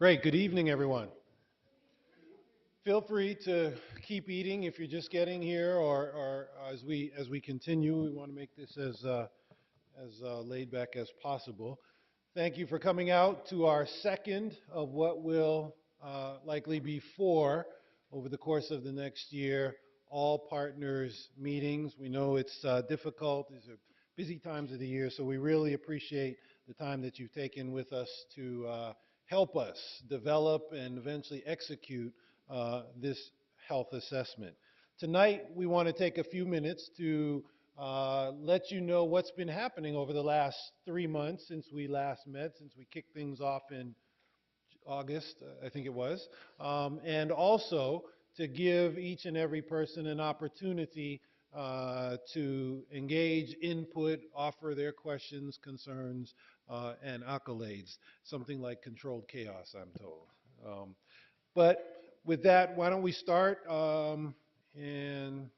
Great. Good evening, everyone. Feel free to keep eating if you're just getting here, or as we continue, we want to make this as laid back as possible. Thank you for coming out to our second of what will likely be four over the course of the next year, all partners meetings. We know it's difficult. These are busy times of the year, so we really appreciate the time that you've taken with us to help us develop and eventually execute this health assessment. Tonight, we want to take a few minutes to let you know what's been happening over the last 3 months since we last met, since we kicked things off in August, I think it was, and also to give each and every person an opportunity to engage, input, offer their questions, concerns, and accolades, something like controlled chaos, I'm told. But with that, why don't we start? And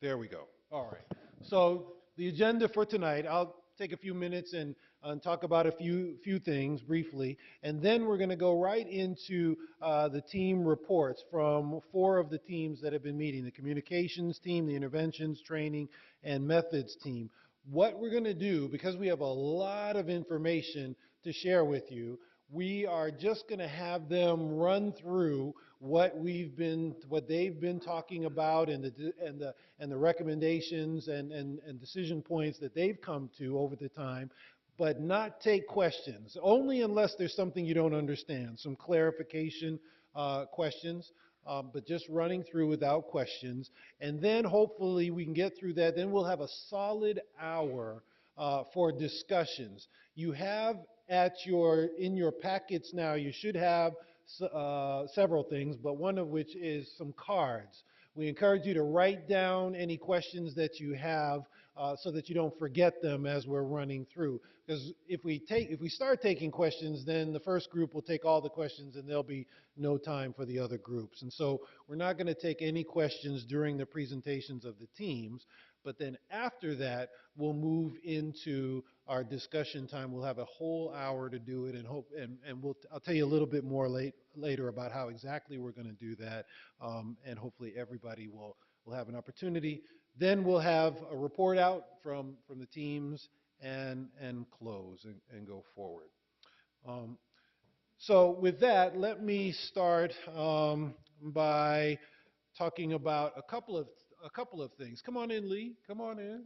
there we go. All right. So the agenda for tonight, I'll take a few minutes and talk about a few things briefly, and then we're going to go right into the team reports from four of the teams that have been meeting: the communications team, the interventions, training, and methods team. What we're going to do, because we have a lot of information to share with you, we are just going to have them run through what they've been talking about, and the recommendations and decision points that they've come to over the time, but not take questions, only unless there's something you don't understand, some clarification questions, but just running through without questions. And then hopefully we can get through that. Then we'll have a solid hour for discussions. You have in your packets now, you should have several things, but one of which is some cards. We encourage you to write down any questions that you have so that you don't forget them as we're running through. Because if we start taking questions, then the first group will take all the questions and there'll be no time for the other groups. And so we're not going to take any questions during the presentations of the teams. But then after that, we'll move into our discussion time. We'll have a whole hour to do it, and I'll tell you a little bit more later about how exactly we're going to do that, and hopefully everybody will have an opportunity. Then we'll have a report out from the teams and close and go forward. So with that, let me start by talking about a couple of things. Come on in, Lee. Come on in.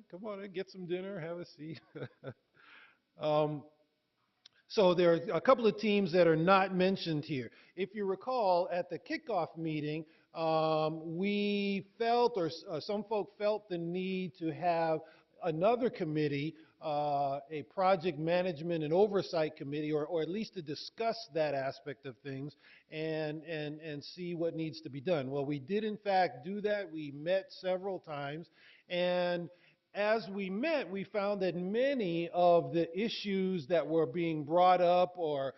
Get some dinner. Have a seat. So there are a couple of teams that are not mentioned here. If you recall, at the kickoff meeting, we felt, or some folk felt, the need to have another committee, a project management and oversight committee, or at least to discuss that aspect of things and see what needs to be done. Well, we did in fact do that. We met several times, and as we met, we found that many of the issues that were being brought up or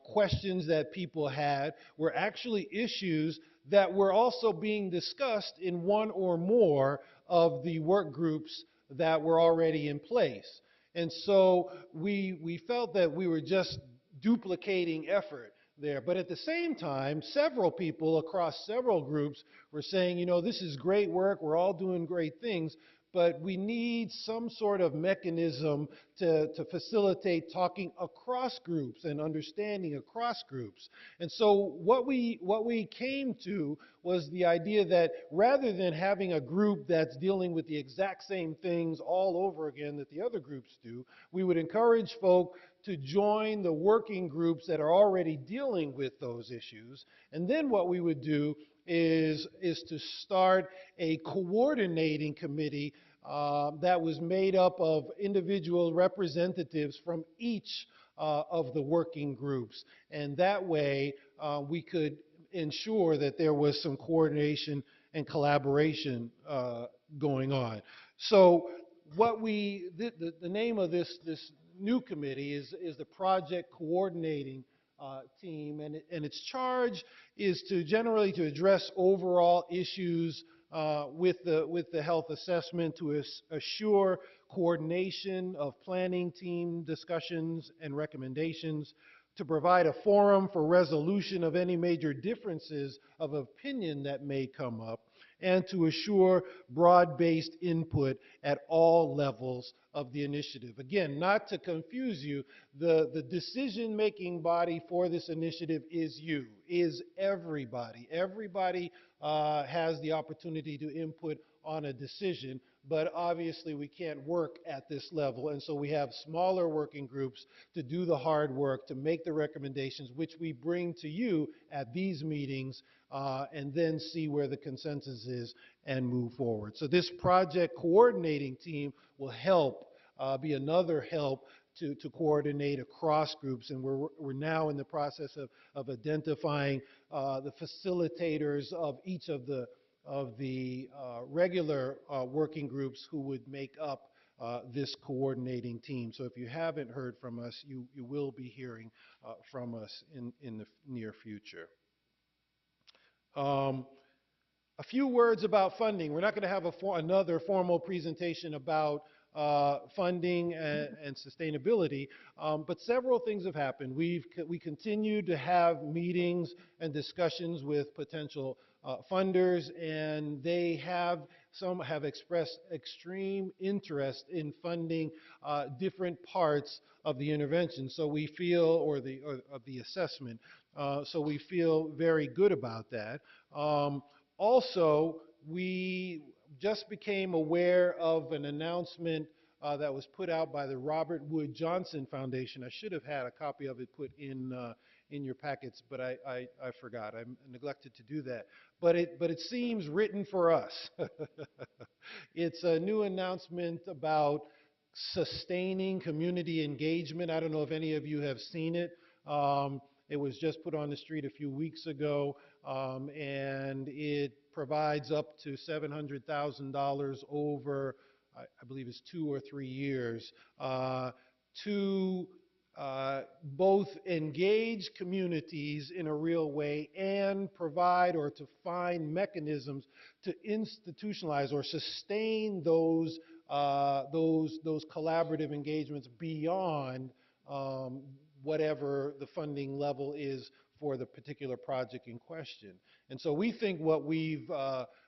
questions that people had were actually issues that were also being discussed in one or more of the work groups that were already in place. And so we felt that we were just duplicating effort there. But at the same time, several people across several groups were saying, you know, this is great work, we're all doing great things, but we need some sort of mechanism to facilitate talking across groups and understanding across groups. And so what we came to was the idea that rather than having a group that's dealing with the exact same things all over again that the other groups do, we would encourage folk to join the working groups that are already dealing with those issues. And then what we would do is to start a coordinating committee that was made up of individual representatives from each of the working groups. And that way we could ensure that there was some coordination and collaboration going on. So the name of this new committee is the Project Coordinating team, and its charge is to generally to address overall issues with the health assessment to assure coordination of planning team discussions and recommendations, to provide a forum for resolution of any major differences of opinion that may come up, and to assure broad-based input at all levels of the initiative. Again, not to confuse you, the decision-making body for this initiative is you, is everybody. Everybody has the opportunity to input on a decision, but obviously we can't work at this level, and so we have smaller working groups to do the hard work, to make the recommendations, which we bring to you at these meetings, and then see where the consensus is and move forward. So this project coordinating team will help, be another help to coordinate across groups, and we're now in the process of identifying the facilitators of each of the regular working groups who would make up this coordinating team. So if you haven't heard from us, you will be hearing from us in the near future. A few words about funding. We're not going to have another formal presentation about funding and sustainability, but several things have happened. We continue to have meetings and discussions with potential funders, and some have expressed extreme interest in funding different parts of the intervention. So we feel, of the assessment. So we feel very good about that. Also, we just became aware of an announcement that was put out by the Robert Wood Johnson Foundation. I should have had a copy of it put in your packets, but I forgot. I neglected to do that. But it seems written for us. It's a new announcement about sustaining community engagement. I don't know if any of you have seen it. It was just put on the street a few weeks ago, and it provides up to $700,000 over, I believe it's 2 or 3 years, to both engage communities in a real way and provide or to find mechanisms to institutionalize or sustain those collaborative engagements beyond whatever the funding level is for the particular project in question. And so we think what we've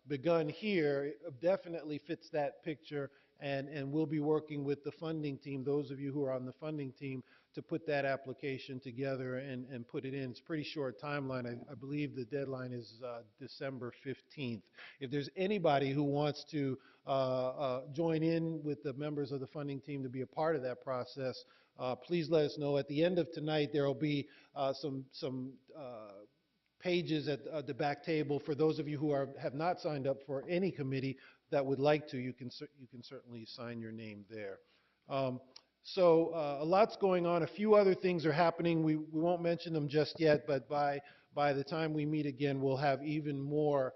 begun here definitely fits that picture, and we'll be working with the funding team, those of you who are on the funding team, to put that application together and put it in. It's a pretty short timeline. I believe the deadline is December 15th. If there's anybody who wants to join in with the members of the funding team to be a part of that process, please let us know. At the end of tonight, there will be some pages at the back table for those of you who have not signed up for any committee that would like to. You can certainly sign your name there. So a lot's going on. A few other things are happening. We won't mention them just yet, but by the time we meet again, we'll have even more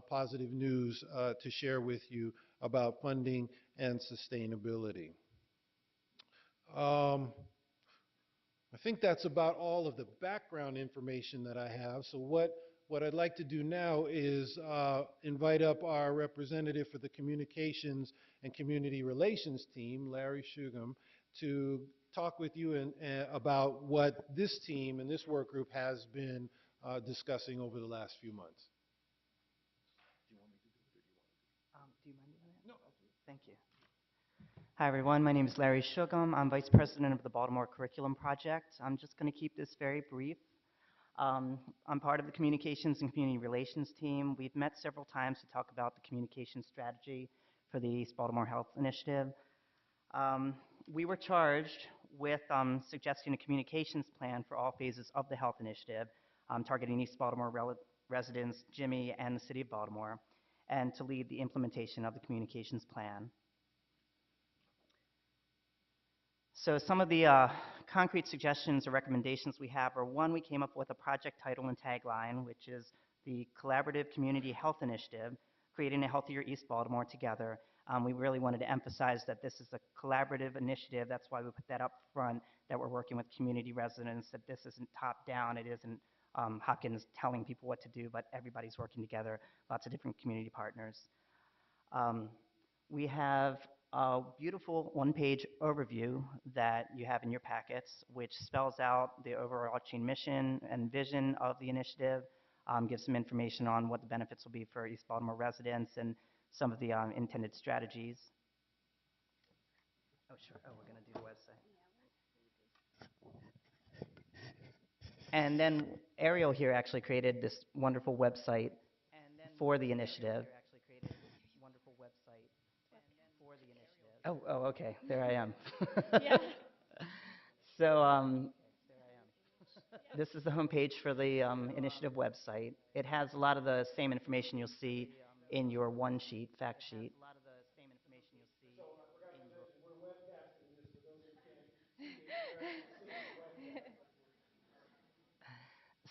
positive news to share with you about funding and sustainability. I think that's about all of the background information that I have. So what I'd like to do now is invite up our representative for the Communications and Community Relations team, Larry Shugam, to talk with you about what this team and this work group has been discussing over the last few months. Do you want me to do it, or do you want to do it? Do you mind doing that? No, I'll do it. Thank you. Hi, everyone. My name is Larry Shugam. I'm Vice President of the Baltimore Curriculum Project. I'm just going to keep this very brief. I'm part of the Communications and Community Relations team. We've met several times to talk about the communication strategy for the East Baltimore Health Initiative. We were charged with suggesting a communications plan for all phases of the health initiative, targeting East Baltimore residents, Jimmy, and the City of Baltimore, and to lead the implementation of the communications plan. So some of the concrete suggestions or recommendations we have are, one, we came up with a project title and tagline, which is the Collaborative Community Health Initiative, Creating a Healthier East Baltimore Together. We really wanted to emphasize that this is a collaborative initiative. That's why we put that up front, that we're working with community residents, that this isn't top-down, it isn't Hopkins telling people what to do, but everybody's working together, lots of different community partners. Um, we have a beautiful one-page overview that you have in your packets, which spells out the overarching mission and vision of the initiative, gives some information on what the benefits will be for East Baltimore residents and some of the intended strategies. Oh, sure. Oh, we're going to do the website. And then Ariel here actually created this wonderful website for the initiative. Oh, okay. There I am. Yeah. So this is the homepage for the initiative website. It has a lot of the same information you'll see in your one sheet, fact sheet.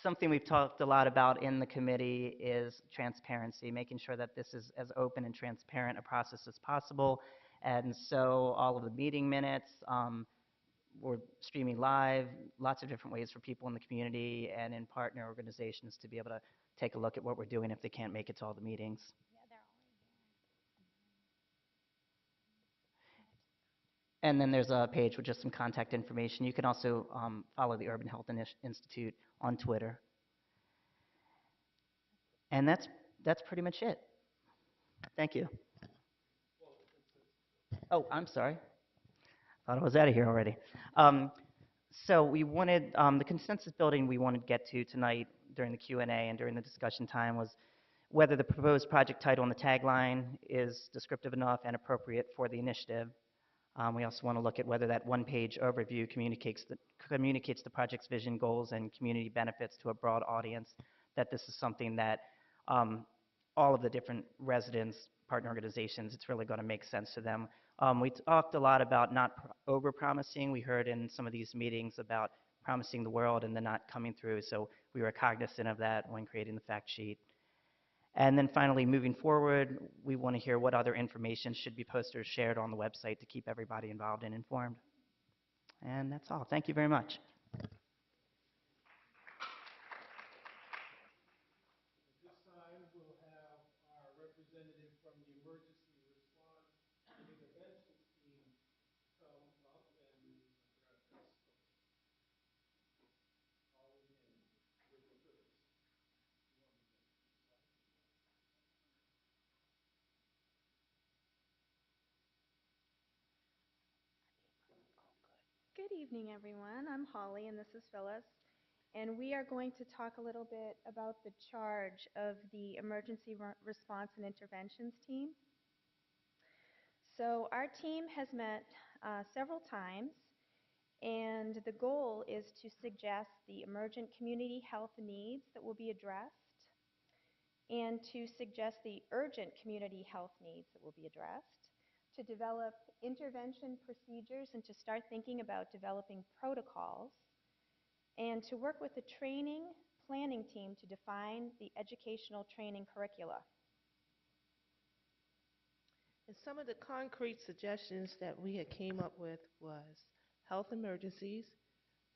Something we've talked a lot about in the committee is transparency, making sure that this is as open and transparent a process as possible. And so all of the meeting minutes, we're streaming live, lots of different ways for people in the community and in partner organizations to be able to take a look at what we're doing if they can't make it to all the meetings. And then there's a page with just some contact information. You can also follow the Urban Health Institute on Twitter. And that's pretty much it. Thank you. Oh, I'm sorry. Thought I was out of here already. So we wanted, the consensus building we wanted to get to tonight during the Q&A and during the discussion time was whether the proposed project title and the tagline is descriptive enough and appropriate for the initiative. We also want to look at whether that one-page overview communicates the project's vision, goals, and community benefits to a broad audience, that this is something that all of the different residents, partner organizations, it's really going to make sense to them. We talked a lot about not over-promising. We heard in some of these meetings about promising the world and then not coming through, so we were cognizant of that when creating the fact sheet. And then finally, moving forward, we want to hear what other information should be posted or shared on the website to keep everybody involved and informed. And that's all. Thank you very much. At this time, we'll have our representative from the Emergency Response and Interventions Team come up and address us. Holly and you'll go first. Good evening, everyone. I'm Holly, and this is Phyllis. And we are going to talk a little bit about the charge of the Emergency Response and Interventions team. So our team has met several times, and the goal is to suggest the emergent community health needs that will be addressed and to suggest the urgent community health needs that will be addressed, to develop intervention procedures and to start thinking about developing protocols, and to work with the training planning team to define the educational training curricula. And some of the concrete suggestions that we had came up with was health emergencies,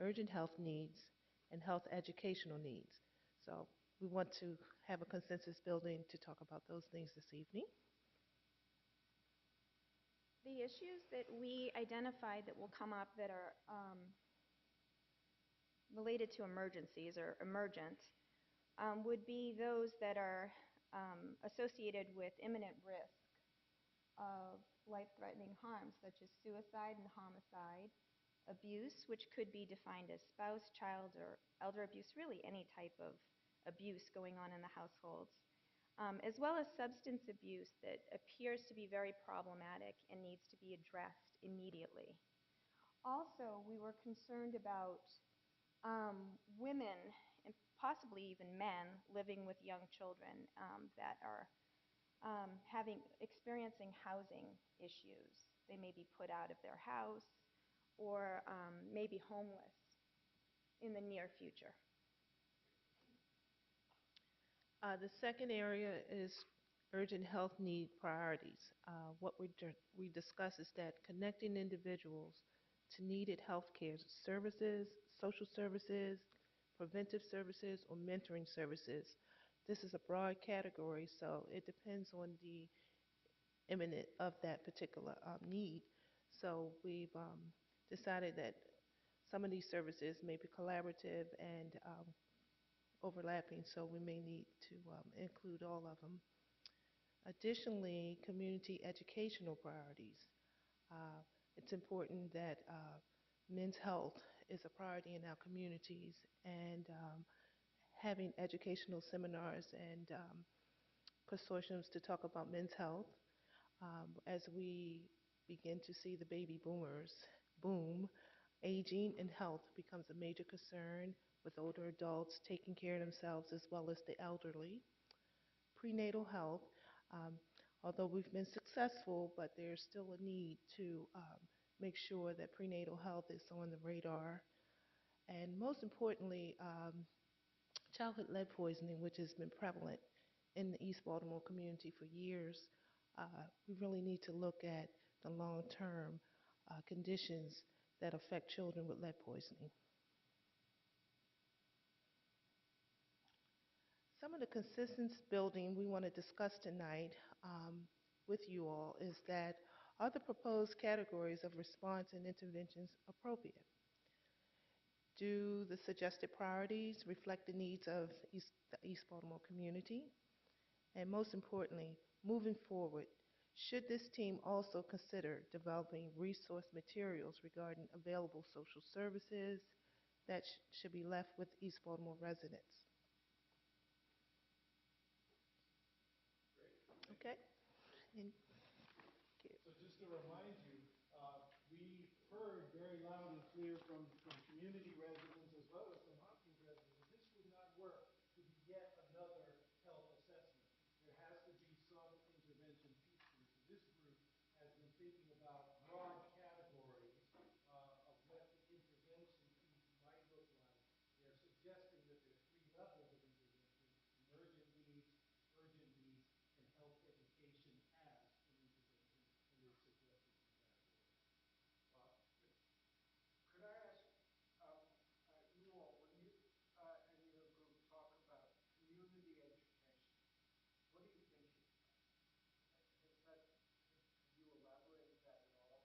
urgent health needs, and health educational needs. So we want to have a consensus building to talk about those things this evening. The issues that we identified that will come up that are related to emergencies or emergent would be those that are associated with imminent risk of life-threatening harms such as suicide and homicide, abuse, which could be defined as spouse, child, or elder abuse, really any type of abuse going on in the households, as well as substance abuse that appears to be very problematic and needs to be addressed immediately. Also, we were concerned about women and possibly even men living with young children that are experiencing housing issues. They may be put out of their house or may be homeless in the near future. The second area is urgent health need priorities. What we discuss is that connecting individuals to needed health care services, social services, preventive services, or mentoring services. This is a broad category, so it depends on the imminent of that particular need. So we've decided that some of these services may be collaborative and overlapping, so we may need to include all of them. Additionally, community educational priorities. Uh, it's important that men's health is a priority in our communities, and having educational seminars and consortiums to talk about men's health as we begin to see the baby boomers boom. Aging and health becomes a major concern with older adults taking care of themselves as well as the elderly. Prenatal health, um, although we've been successful, but there's still a need to make sure that prenatal health is on the radar. And most importantly, childhood lead poisoning, which has been prevalent in the East Baltimore community for years. We really need to look at the long-term conditions that affect children with lead poisoning. Some of the consistency building we want to discuss tonight with you all is that are the proposed categories of response and interventions appropriate? Do the suggested priorities reflect the needs of the East Baltimore community? And most importantly, moving forward, should this team also consider developing resource materials regarding available social services that should be left with East Baltimore residents? Okay. And So just to remind you, we heard very loud and clear from community residents as well as from Hopkins residents, this would not work to be yet another health assessment. There has to be some intervention piece to it. So this group has been thinking about broad categories of what the intervention piece might look like. They're suggesting that there's three levels of intervention: emergent needs, urgent needs, and health education as an intervention, and they've suggested some categories. Could I ask, you all, when you and your group talk about community education, what are you thinking about? Have you elaborated that at all?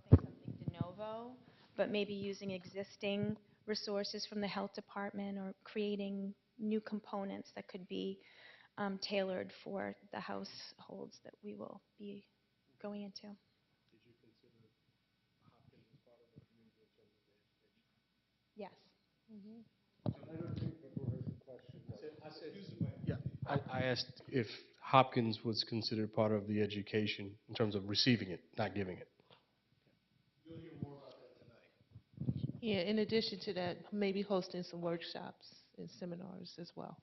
Developing something de novo, but maybe using existing resources from the health department or creating new components that could be tailored for the households that we will be going into. Did you consider Hopkins as part of the community in terms of the education? Yes. I don't think before his question. I said, excuse me. Yeah, I asked if Hopkins was considered part of the education in terms of receiving it, not giving it. You'll hear more about that tonight. yeah, in addition to that, maybe hosting some workshops and seminars as well.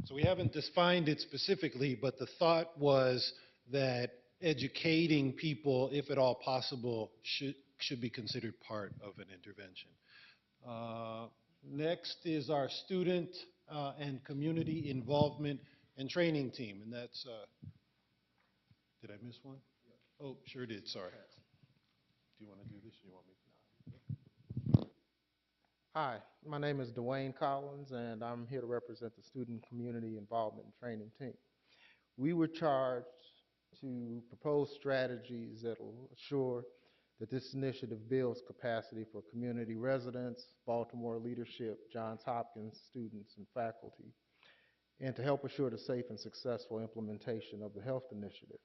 So we haven't defined it specifically, but the thought was that educating people, if at all possible, should be considered part of an intervention. Next is our student and community involvement and training team, and that's, did I miss one? Oh, sure did, sorry. Do you want to do this, or you want me to? Hi, my name is Dwayne Collins, and I'm here to represent the Student Community Involvement and Training Team. We were charged to propose strategies that will assure that this initiative builds capacity for community residents, Baltimore leadership, Johns Hopkins students and faculty, and to help assure the safe and successful implementation of the health initiative.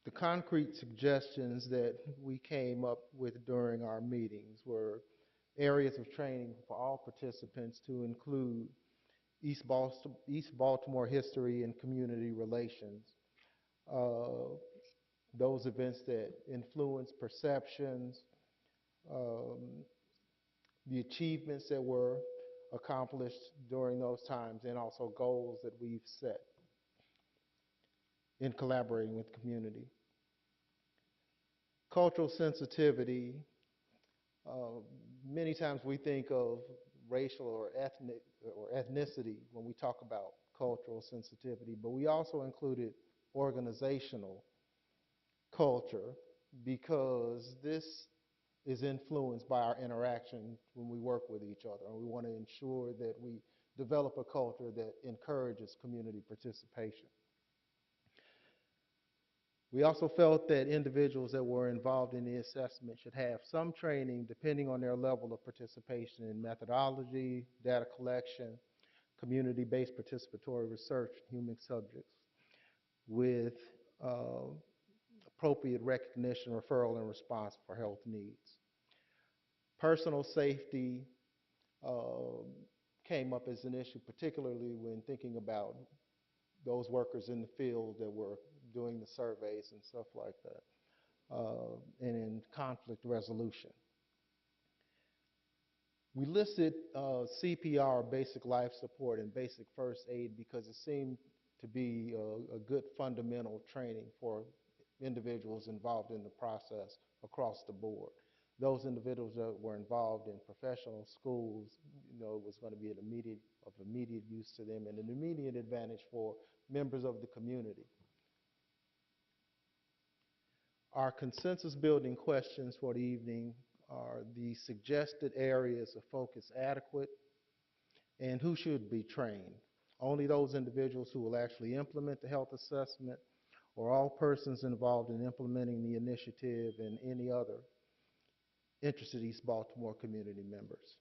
The concrete suggestions that we came up with during our meetings were areas of training for all participants to include East Baltimore history and community relations, those events that influence perceptions, the achievements that were accomplished during those times, and also goals that we've set in collaborating with the community. Cultural sensitivity, many times we think of racial or ethnic or ethnicity when we talk about cultural sensitivity, but we also included organizational culture because this is influenced by our interaction when we work with each other. And we want to ensure that we develop a culture that encourages community participation. We also felt that individuals that were involved in the assessment should have some training depending on their level of participation in methodology, data collection, community-based participatory research, human subjects, with appropriate recognition, referral, and response for health needs. Personal safety came up as an issue, particularly when thinking about those workers in the field that were doing the surveys and stuff like that, and in conflict resolution. We listed CPR, basic life support, and basic first aid because it seemed to be a good fundamental training for individuals involved in the process across the board. Those individuals that were involved in professional schools, it was going to be of immediate use to them and an immediate advantage for members of the community. Our consensus building questions for the evening are: the suggested areas of focus adequate, and who should be trained? Only those individuals who will actually implement the health assessment, or all persons involved in implementing the initiative and any other interested East Baltimore community members?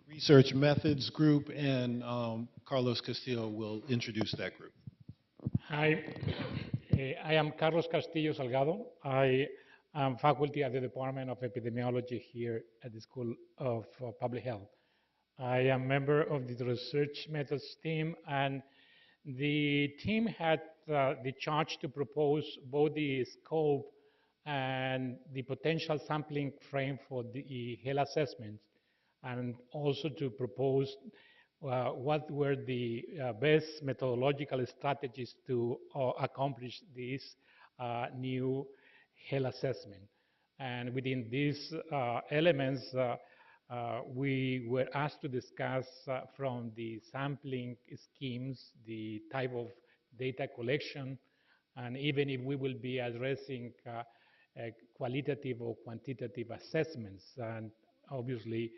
Research Methods Group, and Carlos Castillo will introduce that group. Hi, I am Carlos Castillo Salgado. I am faculty at the Department of Epidemiology here at the School of Public Health. I am member of the Research Methods team, and the team had the charge to propose both the scope and the potential sampling frame for the health assessments, and also to propose what were the best methodological strategies to accomplish this new health assessment. And within these elements, we were asked to discuss from the sampling schemes, the type of data collection, and even if we will be addressing qualitative or quantitative assessments. And obviously,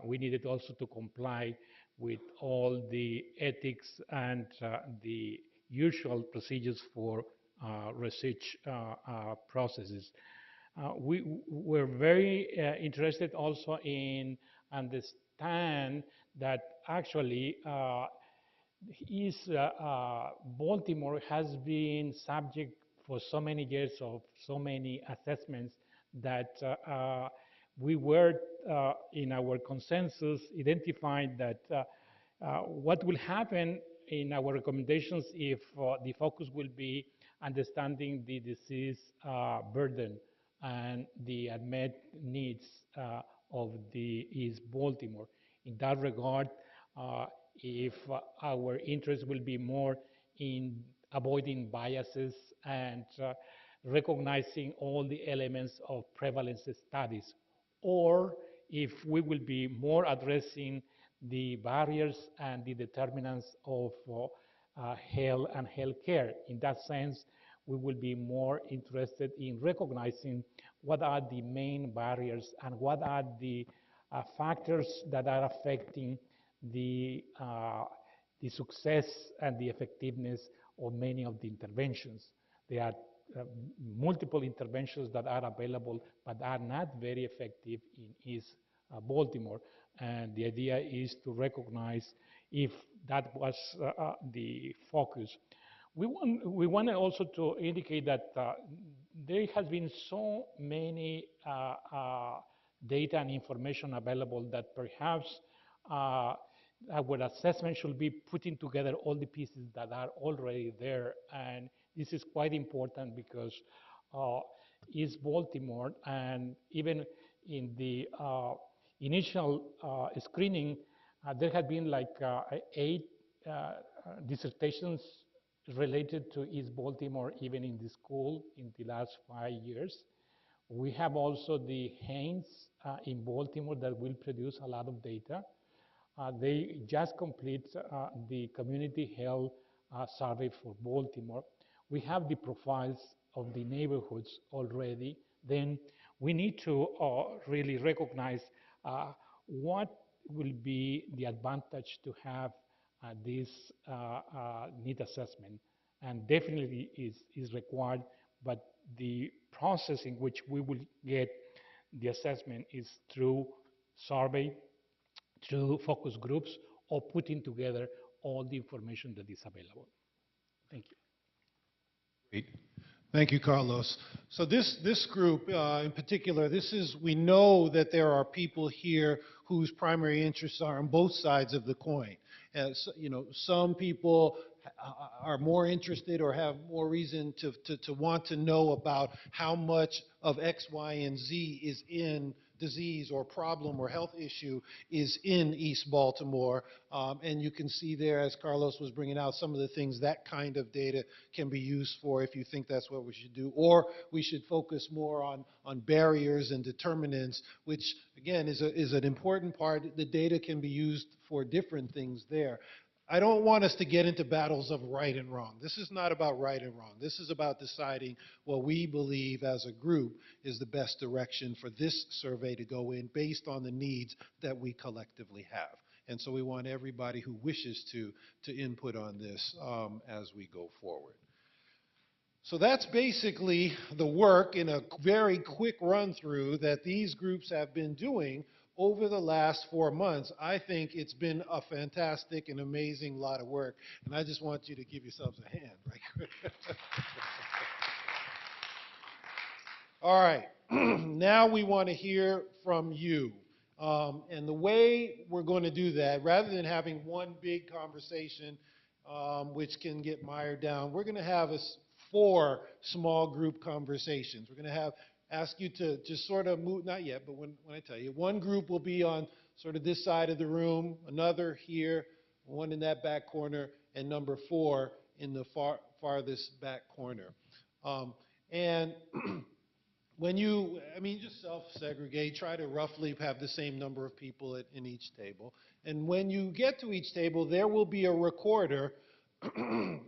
we needed also to comply with all the ethics and the usual procedures for research processes. We were very interested also in understand that actually Baltimore has been subject for so many years of so many assessments that we were in our consensus identifying that what will happen in our recommendations if the focus will be understanding the disease burden and the unmet needs of the East Baltimore. In that regard, if our interest will be more in avoiding biases and recognizing all the elements of prevalence studies, or if we will be more addressing the barriers and the determinants of health and healthcare. In that sense, we will be more interested in recognizing what are the main barriers and what are the factors that are affecting the success and the effectiveness of many of the interventions. There are multiple interventions that are available but are not very effective in East Baltimore. And the idea is to recognize if that was the focus. We wanted also to indicate that there has been so many data and information available that perhaps our assessment should be putting together all the pieces that are already there. And this is quite important because East Baltimore and even in the initial screening, there had been like 8 dissertations related to East Baltimore, even in the school, in the last 5 years. We have also the Haynes in Baltimore that will produce a lot of data. They just complete the community health survey for Baltimore. We have the profiles of the neighborhoods already. Then we need to really recognize what will be the advantage to have this need assessment. And definitely is required, but the process in which we will get the assessment is through survey, through focus groups, or putting together all the information that is available. Thank you. Great. Thank you, Carlos. So this group in particular, we know that there are people here whose primary interests are on both sides of the coin. Some people are more interested or have more reason to want to know about how much of X, Y, and Z is in disease or problem or health issue is in East Baltimore. And you can see there, as Carlos was bringing out, some of the things that kind of data can be used for if you think that's what we should do. Or we should focus more on barriers and determinants, which, again, is an important part. The data can be used for different things there. I don't want us to get into battles of right and wrong. This is not about right and wrong. This is about deciding what we believe as a group is the best direction for this survey to go in based on the needs that we collectively have. And so we want everybody who wishes to input on this as we go forward. So that's basically the work in a very quick run-through that these groups have been doing over the last 4 months. I think it's been a fantastic and amazing lot of work, and I just want you to give yourselves a hand right quick. All right, now we want to hear from you. And the way we're going to do that, rather than having one big conversation, which can get mired down, we're going to have 4 small group conversations. We're going to ask you to just sort of move, not yet, but when I tell you, one group will be on sort of this side of the room, another here, one in that back corner, and number 4 in the farthest back corner. And when just self-segregate, try to roughly have the same number of people in each table. And when you get to each table, there will be a recorder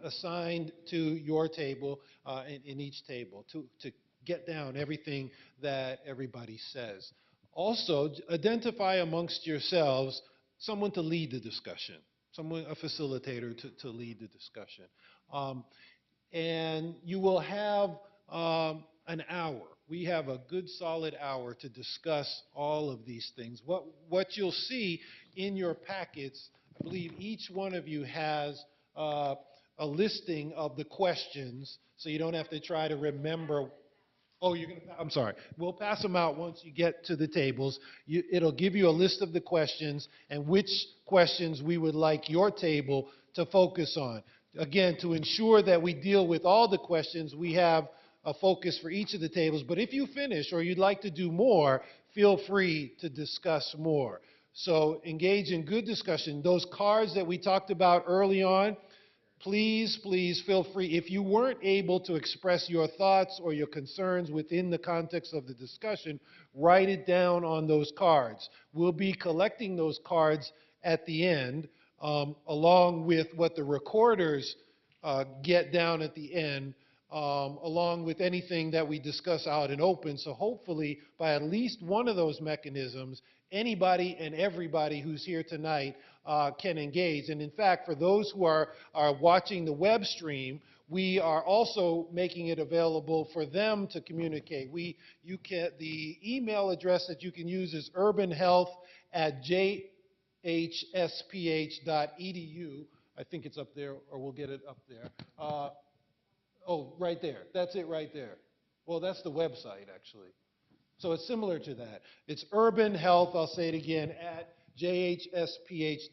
assigned to your table in each table to get down everything that everybody says. Also, identify amongst yourselves someone to lead the discussion, a facilitator to lead the discussion. And you will have an hour. We have a good solid hour to discuss all of these things. What you'll see in your packets, I believe each one of you has a listing of the questions, so you don't have to try to remember. Oh, I'm sorry. We'll pass them out once you get to the tables. It'll give you a list of the questions and which questions we would like your table to focus on. Again, to ensure that we deal with all the questions, we have a focus for each of the tables. But if you finish or you'd like to do more, feel free to discuss more. So engage in good discussion. Those cards that we talked about early on, please feel free. If you weren't able to express your thoughts or your concerns within the context of the discussion, write it down on those cards. We'll be collecting those cards at the end, along with what the recorders get down at the end, along with anything that we discuss out in open. So hopefully, by at least one of those mechanisms, anybody and everybody who's here tonight can engage. And in fact, for those who are watching the web stream, we are also making it available for them to communicate. The email address that you can use is urbanhealth@jhsph.edu. I think it's up there, or we'll get it up there. Oh, right there. That's it right there. Well, that's the website, actually. So it's similar to that. It's Urban Health, I'll say it again, at jhsph.edu.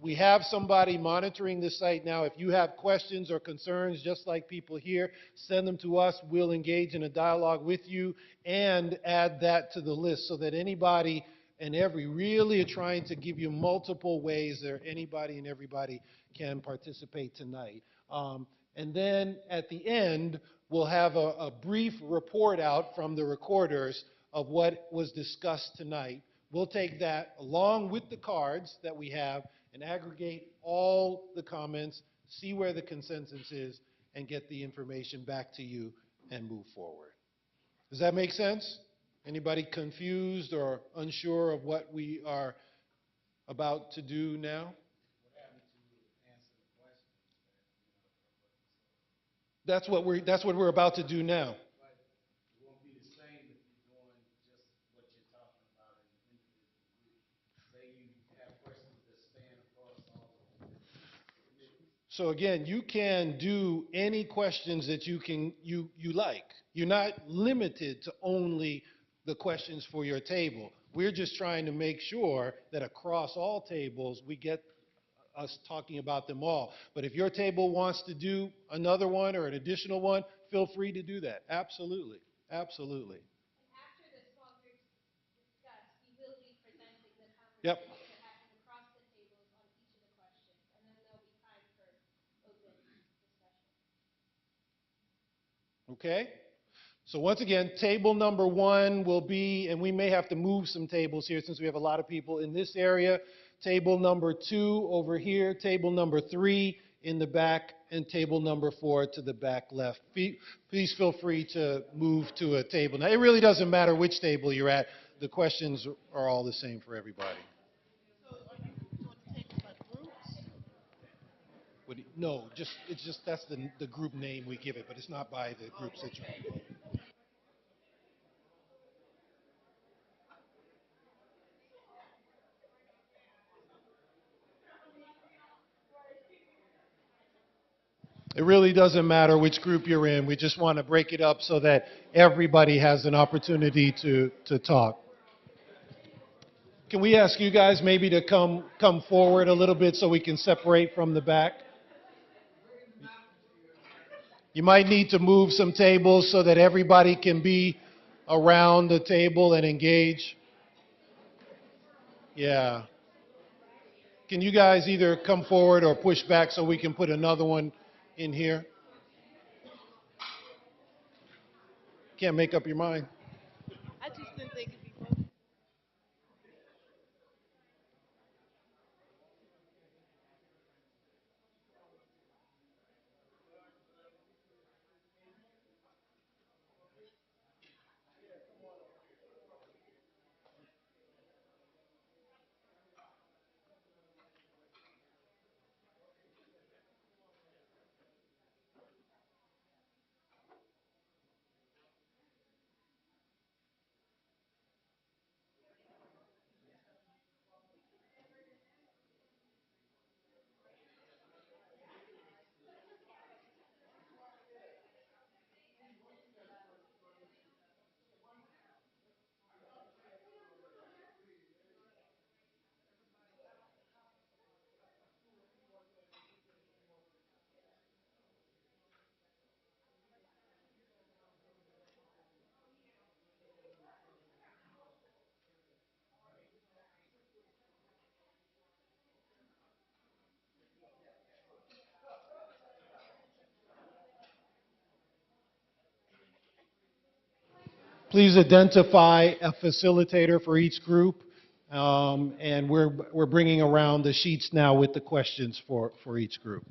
We have somebody monitoring the site now. If you have questions or concerns, just like people here, send them to us. We'll engage in a dialogue with you and add that to the list so that anybody and really are trying to give you multiple ways that anybody and everybody can participate tonight. And then at the end, we'll have a brief report out from the recorders of what was discussed tonight. We'll take that along with the cards that we have and aggregate all the comments, see where the consensus is, and get the information back to you and move forward. Does that make sense? Anybody confused or unsure of what we are about to do now? That's what we're about to do now. So again, you can do any questions that you like. You're not limited to only the questions for your table. We're just trying to make sure that across all tables, we get us talking about them all. But if your table wants to do another one or an additional one, feel free to do that. Absolutely. Absolutely. After the small groups discuss, you will be presenting the Yep. conversation that happened across the tables on each of the questions, and then there'll be time for open discussion. Okay? So once again, table number 1 will be, and we may have to move some tables here since we have a lot of people in this area. Table number 2 over here, table number 3 in the back, and table number 4 to the back left. Please feel free to move to a table. Now, it really doesn't matter which table you're at. The questions are all the same for everybody. So are you doing the tables by groups? No, it's just that's the group name we give it, but it's not by the groups that you're. It really doesn't matter which group you're in. We just want to break it up so that everybody has an opportunity to talk. Can we ask you guys maybe to come forward a little bit so we can separate from the back? You might need to move some tables so that everybody can be around the table and engage. Yeah. Can you guys either come forward or push back so we can put another one in here? Can't make up your mind. I just didn't think it'd be both. Please identify a facilitator for each group. And we're bringing around the sheets now with the questions for each group.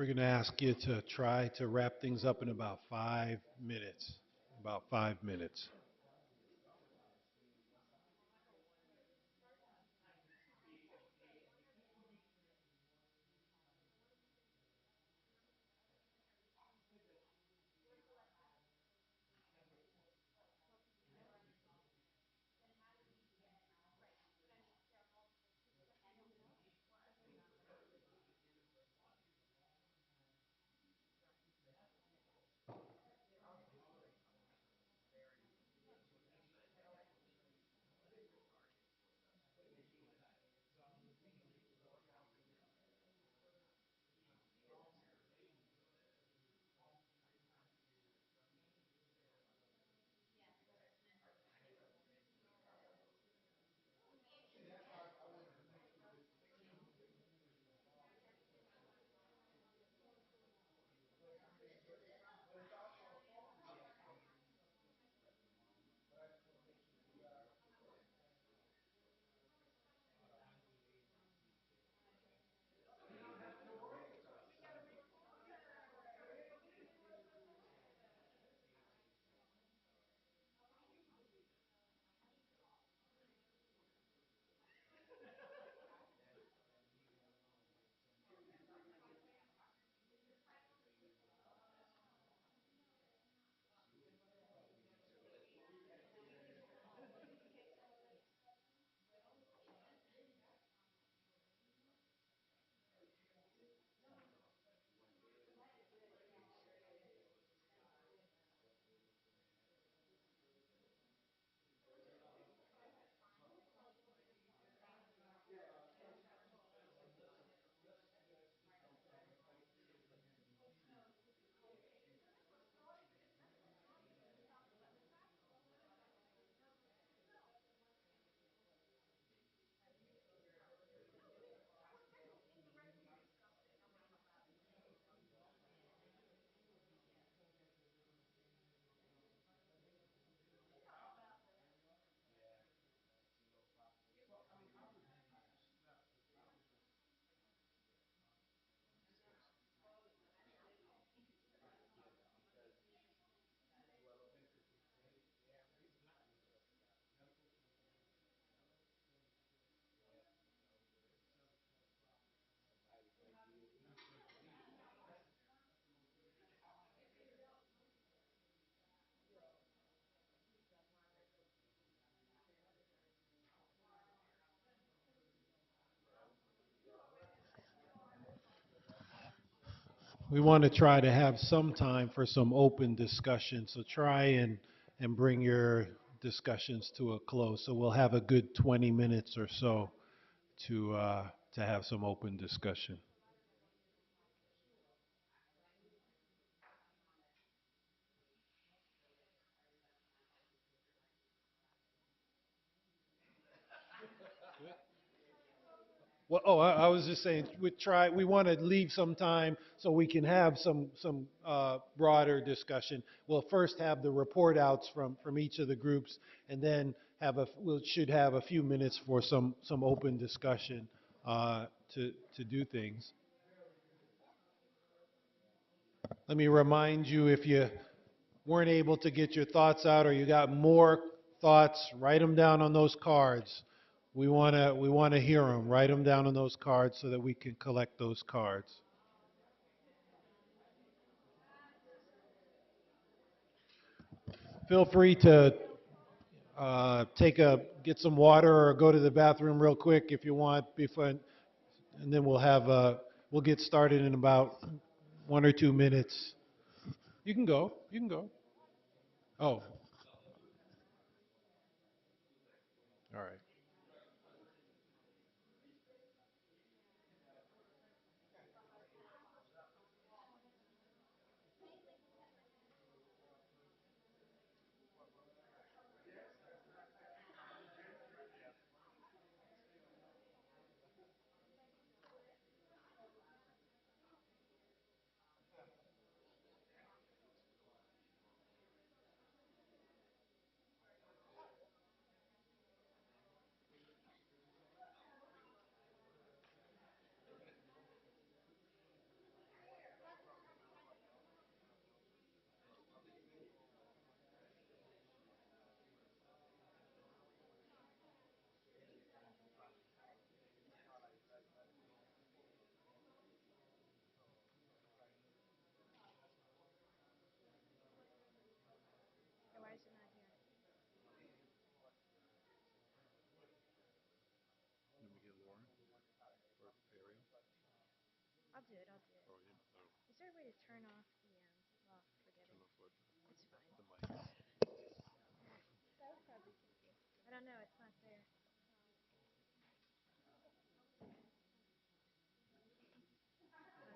We're going to ask you to try to wrap things up in about 5 minutes. About 5 minutes. We want to try to have some time for some open discussion, so try and bring your discussions to a close. So we'll have a good 20 minutes or so to have some open discussion. Well, I was just saying, we want to leave some time so we can have some broader discussion. We'll first have the report outs from each of the groups, and then should have a few minutes for some open discussion to do things. Let me remind you, if you weren't able to get your thoughts out or you got more thoughts, write them down on those cards. We want to hear them. Write them down on those cards so that we can collect those cards. Feel free to get some water or go to the bathroom real quick if you want, and then we'll get started in about 1 or 2 minutes. You can go. You can go. Oh, all right. do it. Is there a way to turn off the, well, forget it. It's fine. I don't know, it's not there.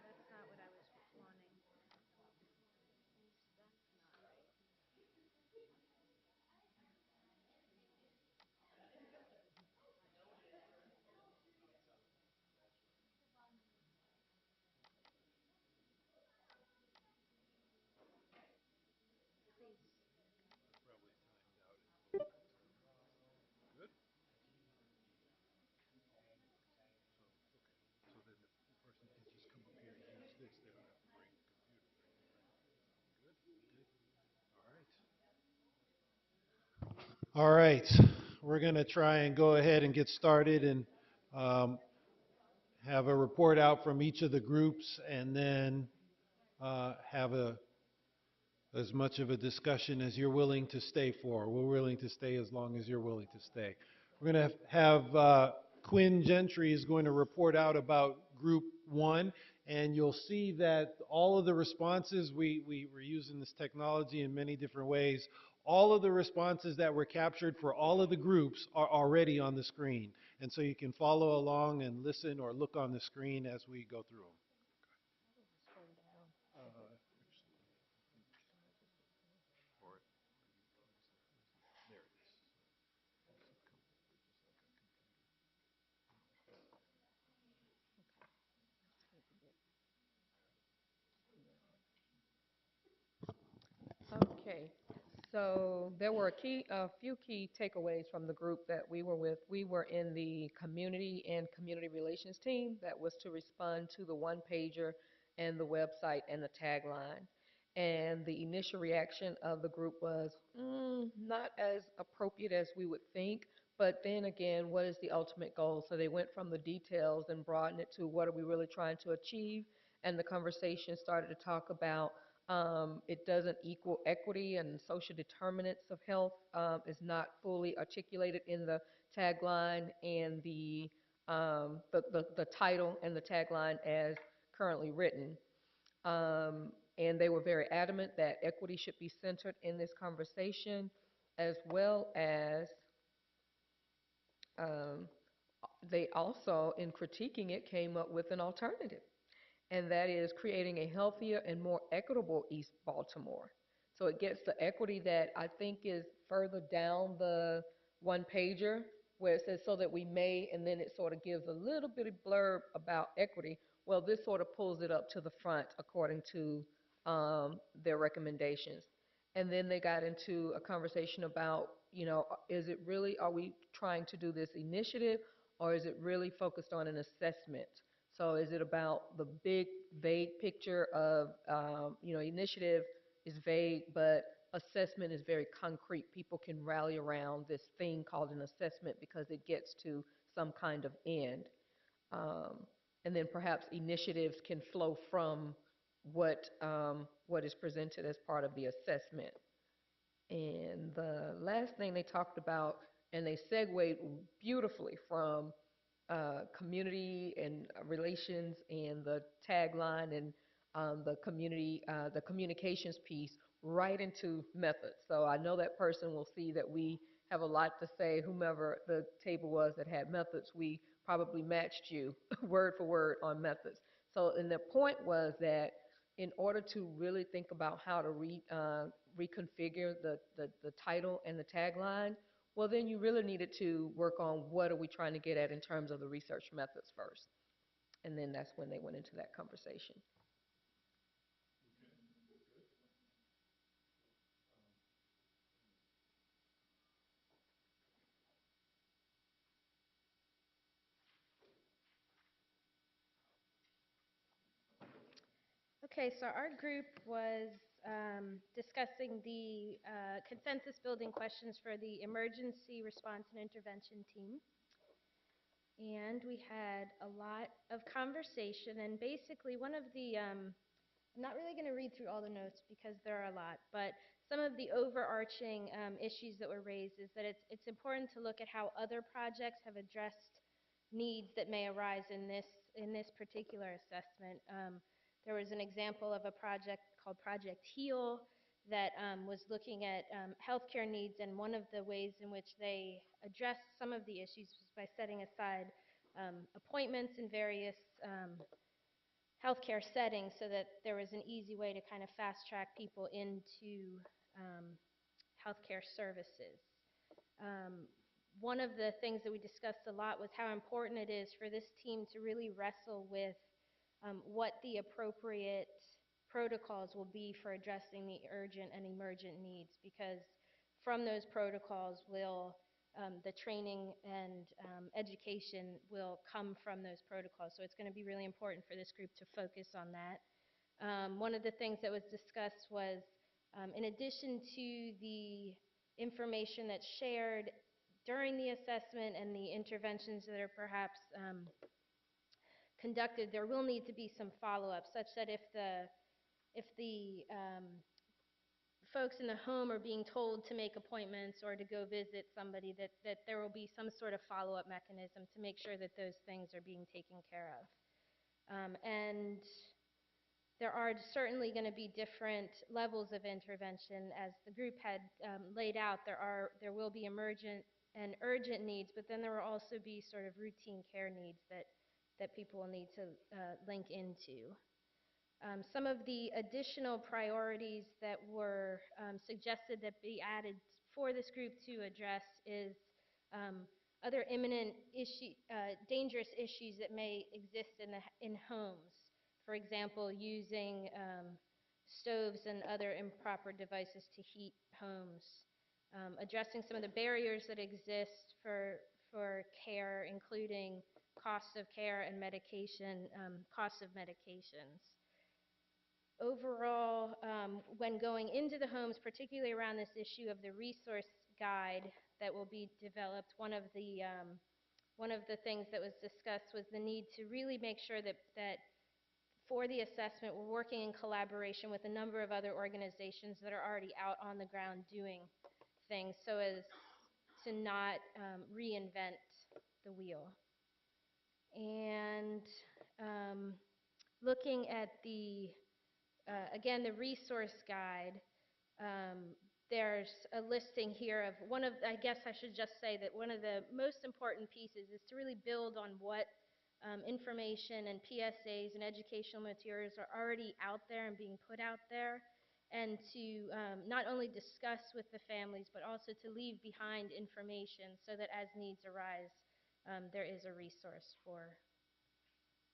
That's not what I was wanting. Please. All right, we're going to try and go ahead and get started and um, have a report out from each of the groups and then have as much of a discussion as you're willing to stay for. We're willing to stay as long as you're willing to stay. We're going to have Quinn Gentry is going to report out about Group 1, and you'll see that all of the responses, we're using this technology in many different ways. All of the responses that were captured for all of the groups are already on the screen. And so you can follow along and listen or look on the screen as we go through them. Okay, so there were a few key takeaways from the group that we were with. We were in the community and community relations team that was to respond to the one-pager and the website and the tagline. And the initial reaction of the group was, not as appropriate as we would think, but then again, what is the ultimate goal? So they went from the details and broadened it to what are we really trying to achieve, and the conversation started to talk about it doesn't equal equity, and social determinants of health is not fully articulated in the tagline and the title and the tagline as currently written. And they were very adamant that equity should be centered in this conversation, as well as um, they also, in critiquing it, came up with an alternative, and that is creating a healthier and more equitable East Baltimore. So it gets the equity that I think is further down the one pager, where it says, so that we may, and then it sort of gives a little bit of blurb about equity. Well, this sort of pulls it up to the front according to their recommendations. And then they got into a conversation about, is it really, are we trying to do this initiative, or is it really focused on an assessment? So is it about the big, vague picture of, initiative is vague, but assessment is very concrete. People can rally around this thing called an assessment because it gets to some kind of end. And then perhaps initiatives can flow from what is presented as part of the assessment. And the last thing they talked about, and they segued beautifully from community and relations and the tagline and the communications piece right into methods. So I know that person will see that we have a lot to say. Whomever the table was that had methods, we probably matched you word for word on methods. So, and the point was that in order to really think about how to reconfigure the title and the tagline, well, then you really needed to work on what are we trying to get at in terms of the research methods first. And then that's when they went into that conversation. Okay, so our group was discussing the consensus building questions for the emergency response and intervention team. And we had a lot of conversation, and basically one of the, I'm not really going to read through all the notes because there are a lot, but some of the overarching issues that were raised is that it's important to look at how other projects have addressed needs that may arise in this in this particular assessment. There was an example of a project called Project HEAL that was looking at healthcare needs, and one of the ways in which they addressed some of the issues was by setting aside appointments in various healthcare settings so that there was an easy way to kind of fast track people into healthcare services. One of the things that we discussed a lot was how important it is for this team to really wrestle with what the appropriate protocols will be for addressing the urgent and emergent needs, because from those protocols will the training and education will come from those protocols. So it's going to be really important for this group to focus on that. One of the things that was discussed was, in addition to the information that's shared during the assessment and the interventions that are perhaps conducted, there will need to be some follow-up, such that if the folks in the home are being told to make appointments or to go visit somebody, that there will be some sort of follow-up mechanism to make sure that those things are being taken care of. And there are certainly going to be different levels of intervention. As the group had laid out, there will be emergent and urgent needs, but then there will also be sort of routine care needs that people will need to link into. Some of the additional priorities that were suggested that be added for this group to address is other imminent dangerous issues that may exist in homes. For example, using stoves and other improper devices to heat homes. Addressing some of the barriers that exist for care, including costs of care and medication, costs of medications. Overall, when going into the homes, particularly around this issue of the resource guide that will be developed, one of the things that was discussed was the need to really make sure that for the assessment, we're working in collaboration with a number of other organizations that are already out on the ground doing things, so as to not reinvent the wheel. And looking at again, the resource guide, there's a listing here of I guess I should just say that one of the most important pieces is to really build on what information and PSAs and educational materials are already out there and being put out there, and to not only discuss with the families, but also to leave behind information so that as needs arise, there is a resource for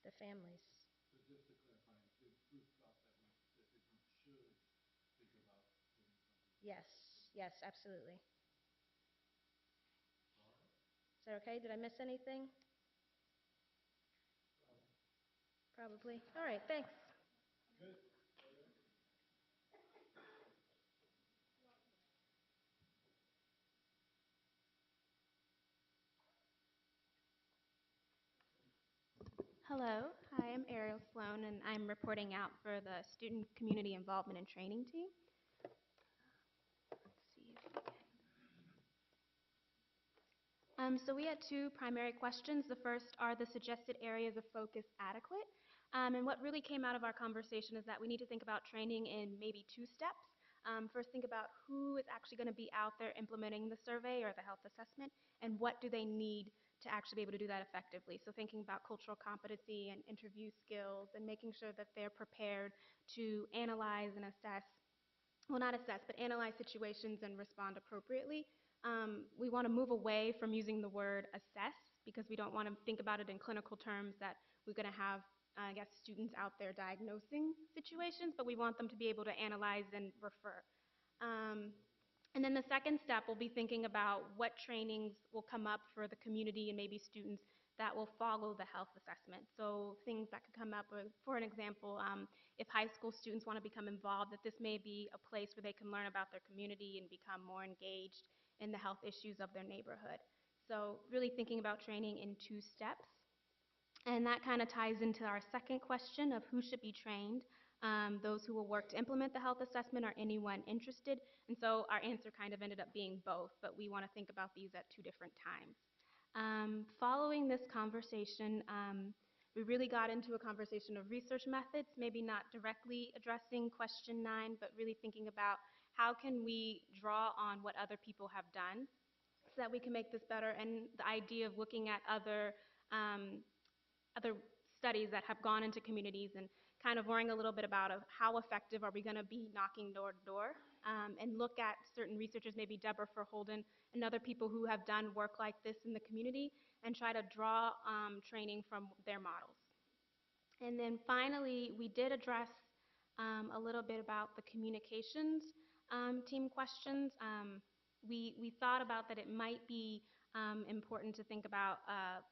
the families. So just to clarify, the group thought that the group should think about doing something. Yes, absolutely. Is that okay? Did I miss anything? Probably. All right, thanks. Good. Hello, hi, I'm Ariel Sloan, and I'm reporting out for the Student Community Involvement and Training team. Let's see if we can. So we had two primary questions. The first, are the suggested areas of focus adequate? And what really came out of our conversation is that we need to think about training in maybe two steps. First, think about who is actually going to be out there implementing the survey or the health assessment, and what do they need to actually be able to do that effectively. So thinking about cultural competency and interview skills, and making sure that they're prepared to analyze and assess, well, not assess, but analyze situations and respond appropriately. We want to move away from using the word assess, because we don't want to think about it in clinical terms that we're going to have, I guess, students out there diagnosing situations, but we want them to be able to analyze and refer. And then the second step will be thinking about what trainings will come up for the community and maybe students that will follow the health assessment. So things that could come up with, for an example, if high school students want to become involved, that this may be a place where they can learn about their community and become more engaged in the health issues of their neighborhood. So really thinking about training in two steps. And that kind of ties into our second question of who should be trained. Those who will work to implement the health assessment, or anyone interested. And so our answer kind of ended up being both, but we want to think about these at two different times. Following this conversation, we really got into a conversation of research methods, maybe not directly addressing question 9, but really thinking about how can we draw on what other people have done so that we can make this better, and the idea of looking at other studies that have gone into communities and kind of worrying a little bit about how effective are we going to be knocking door to door, and look at certain researchers, maybe Deborah Verholden and other people who have done work like this in the community, and try to draw training from their models. And then finally, we did address a little bit about the communications team questions. We thought about that it might be important to think about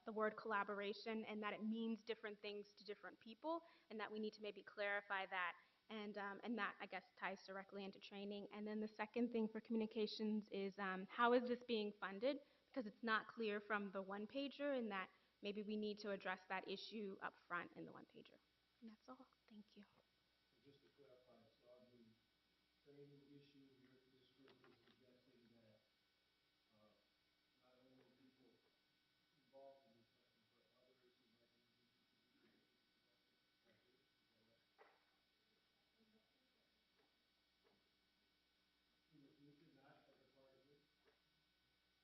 the word collaboration, and that it means different things to different people, and that we need to maybe clarify that. And that, I guess, ties directly into training. And then the second thing for communications is how is this being funded? Because it's not clear from the one-pager, and that maybe we need to address that issue up front in the one-pager. And that's all. Thank you. Just to clarify, so on the training issue, this group is suggesting that not only people involved in discussions, but others who might be interested in discussion. Is that right? In the future, not as a part of this? Or second day? Okay,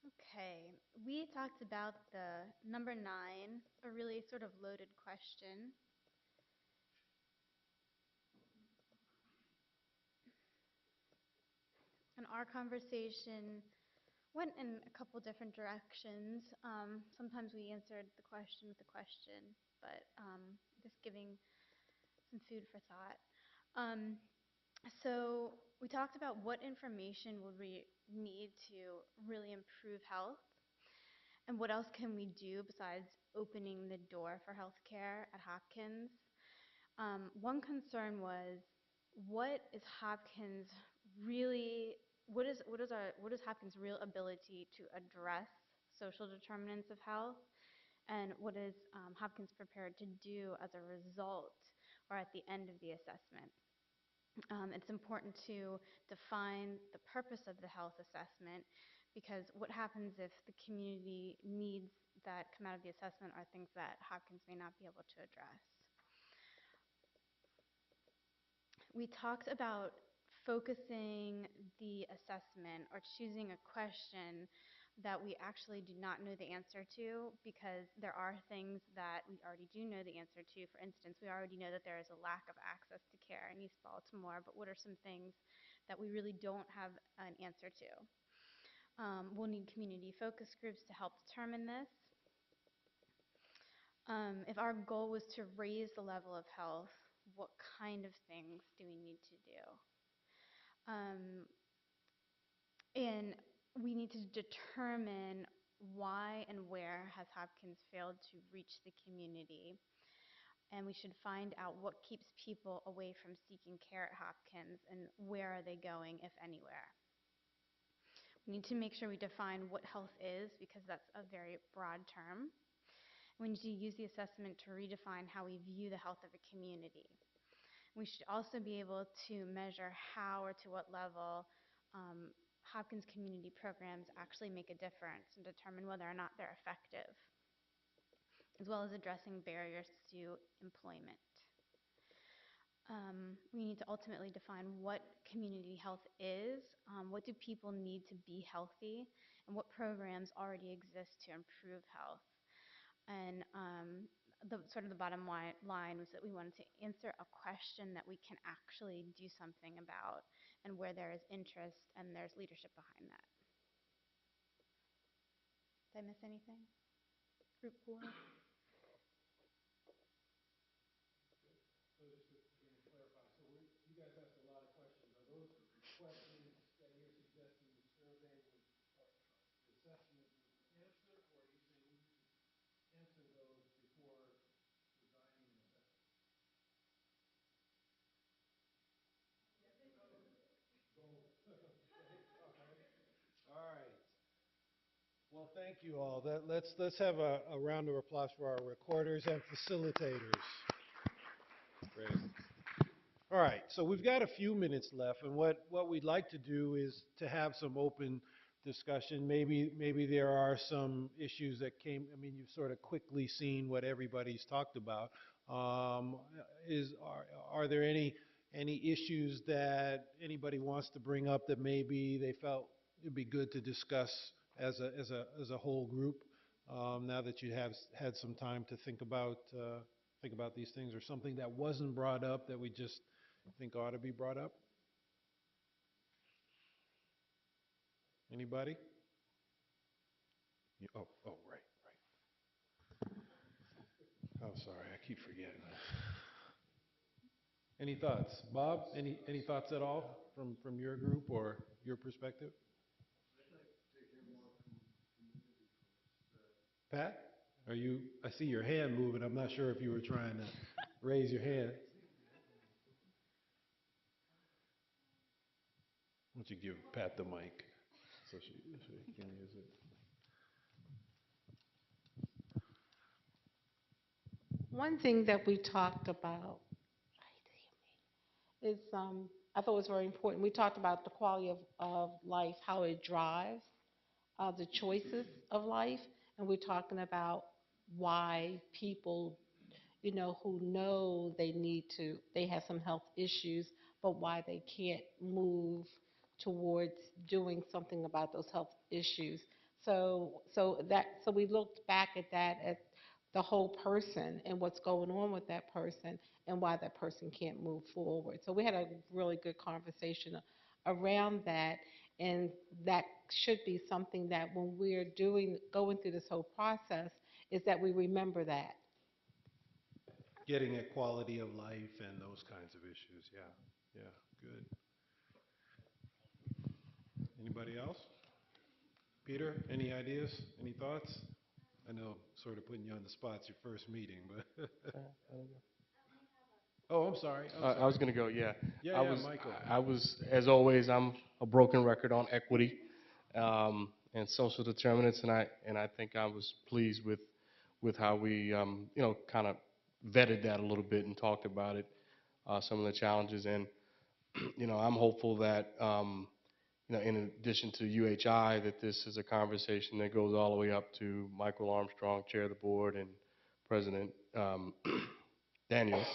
we can. Okay, we talked about the number 9, a really sort of loaded question. And our conversation went in a couple different directions. Sometimes we answered the question with a question, but just giving some food for thought. So we talked about what information would we need to really improve health, and what else can we do besides opening the door for healthcare at Hopkins. One concern was, what is Hopkins' real ability to address social determinants of health, and what is Hopkins prepared to do as a result or at the end of the assessment? It's important to define the purpose of the health assessment, because what happens if the community needs that come out of the assessment are things that Hopkins may not be able to address. We talked about focusing the assessment or choosing a question that we actually do not know the answer to, because there are things that we already do know the answer to. For instance, we already know that there is a lack of access to care in East Baltimore, but what are some things that we really don't have an answer to? We'll need community focus groups to help determine this. If our goal was to raise the level of health, what kind of things do we need to do? And we need to determine why and where has Hopkins failed to reach the community. And we should find out what keeps people away from seeking care at Hopkins, and where are they going, if anywhere. We need to make sure we define what health is, because that's a very broad term. We need to use the assessment to redefine how we view the health of a community. We should also be able to measure how or to what level Hopkins community programs actually make a difference, and determine whether or not they're effective, as well as addressing barriers to employment. We need to ultimately define what community health is, what do people need to be healthy, and what programs already exist to improve health. And the bottom line was that we wanted to answer a question that we can actually do something about, and where there is interest and there's leadership behind that. Did I miss anything? Group 4? So just to again clarify, so you guys asked a lot of questions. Are those questions that you're suggesting the survey would, the assessment would answer, or are you saying we should answer those before designing an assessment? Both. Okay. All right. Well, thank you all. Let's have a round of applause for our recorders and facilitators. Great. All right, so we've got a few minutes left, and what we'd like to do is to have some open discussion. Maybe there are some issues that came, I mean, you've sort of quickly seen what everybody's talked about. Um, are there any issues that anybody wants to bring up that maybe they felt it'd be good to discuss as a whole group, now that you have had some time to think about these things, or something that wasn't brought up that we just think ought to be brought up? Anybody? Oh, right. I'm sorry, I keep forgetting. Any thoughts, Bob? Any thoughts at all from your group or your perspective? Pat, I see your hand moving. I'm not sure if you were trying to raise your hand. Why don't you give Pat the mic so she can use it? One thing that we talked about is, I thought was very important. We talked about the quality of life, how it drives the choices of life, and we're talking about why people, who know they have some health issues, but why they can't move towards doing something about those health issues. So we looked back at that, at the whole person and what's going on with that person and why that person can't move forward. So we had a really good conversation around that, and that should be something that when we're going through this whole process, is that we remember that. Getting at quality of life and those kinds of issues. Yeah, good. Anybody else? Peter, any ideas? Any thoughts? I know, sort of putting you on the spot. It's your first meeting, but. Oh, I'm sorry. I was going to go, yeah. Yeah, Michael. I was, as always, I'm a broken record on equity and social determinants, and I think I was pleased with how we, kind of vetted that a little bit and talked about it, some of the challenges. And, I'm hopeful that, in addition to UHI, that this is a conversation that goes all the way up to Michael Armstrong, Chair of the Board, and President Daniels.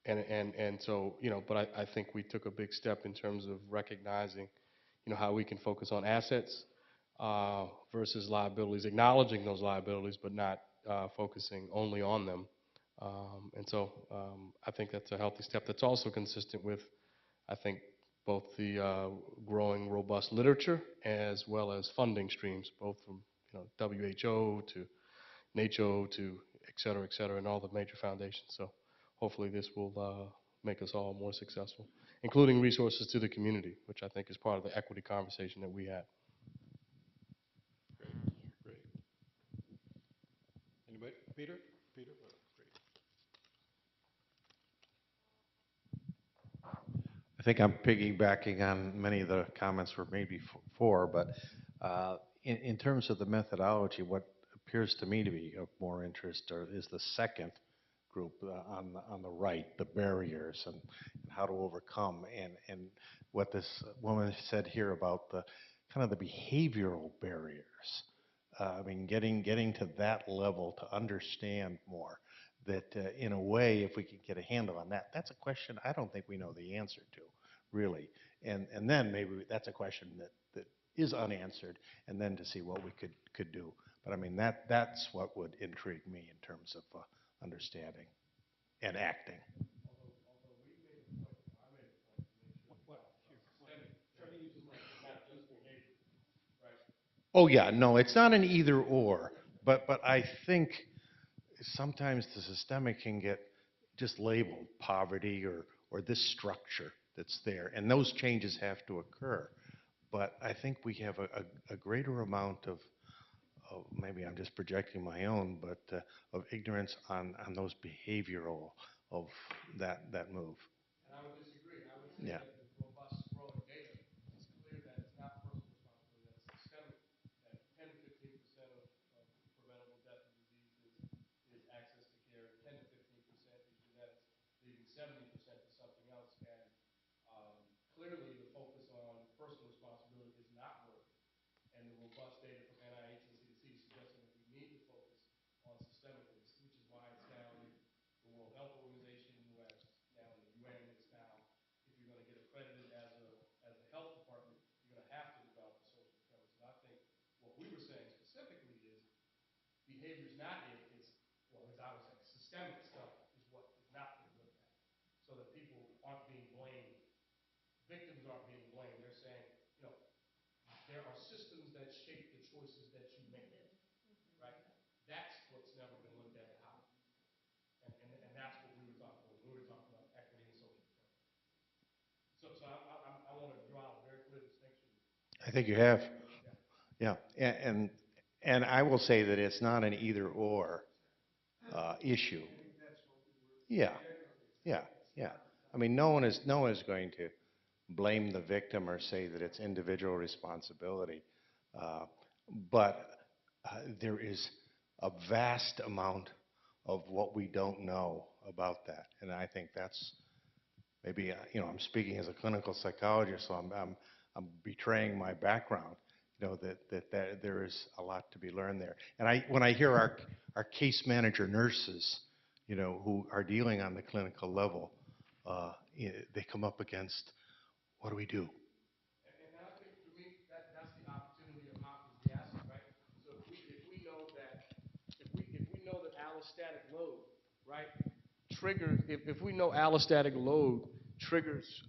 And so, but I think we took a big step in terms of recognizing, how we can focus on assets versus liabilities, acknowledging those liabilities, but not focusing only on them. And so I think that's a healthy step that's also consistent with, I think, both the growing robust literature as well as funding streams, both from WHO to NACCHO to et cetera, and all the major foundations. So hopefully this will make us all more successful, including resources to the community, which I think is part of the equity conversation that we had. Great. Anybody? Peter? Peter? Oh, great. I think I'm piggybacking on many of the comments were made before, but in terms of the methodology, what appears to me to be of more interest is the second group on the right, the barriers and how to overcome, and what this woman said here about the kind of the behavioral barriers. I mean, getting to that level to understand more. That in a way, if we could get a handle on that, that's a question I don't think we know the answer to, really. And then maybe that's a question that is unanswered, and then to see what we could do. But I mean, that's what would intrigue me in terms of understanding and acting. Oh yeah, no, it's not an either or, but I think sometimes the systemic can get just labeled poverty or this structure that's there, and those changes have to occur. But I think we have a greater amount of maybe I'm just projecting my own, but of ignorance on those behavioral of that move. And I would disagree. I would say Yeah. that with robust growing data, it's clear that it's not personal responsibility, that's systemic, that 10 to 15% of preventable death and disease is access to care, 10 to 15% is genetics, leaving 70% robust data from NIH and CDC suggesting that we need to focus on systemic risk, which is why it's now in the World Health Organization, who has now in the UN. It's now, if you're going to get accredited as a health department, you're going to have to develop the social determinants. And I think what we were saying specifically is behavior's not it. It's, well, as I was saying, systemic stuff is what is not being looked at, so that people aren't being blamed. Victims aren't being blamed. They're saying, you know, there are systems that shape the choices that you make, right? That's what's never been looked at how. And that's what we were talking about. We were talking about equity and social determinants. So I want to draw a very clear distinction. I think you have. Yeah, and I will say that it's not an either-or issue. Yeah, yeah, yeah. I mean, no one is going to blame the victim or say that it's individual responsibility, but there is a vast amount of what we don't know about that, and I think that's maybe I'm speaking as a clinical psychologist, so I'm betraying my background. That there is a lot to be learned there. And when I hear our case manager nurses, who are dealing on the clinical level, they come up against, what do we do? And I think for me, that's the opportunity of Hopkins, the asset, right? So if we know that allostatic load, right, if we know allostatic load triggers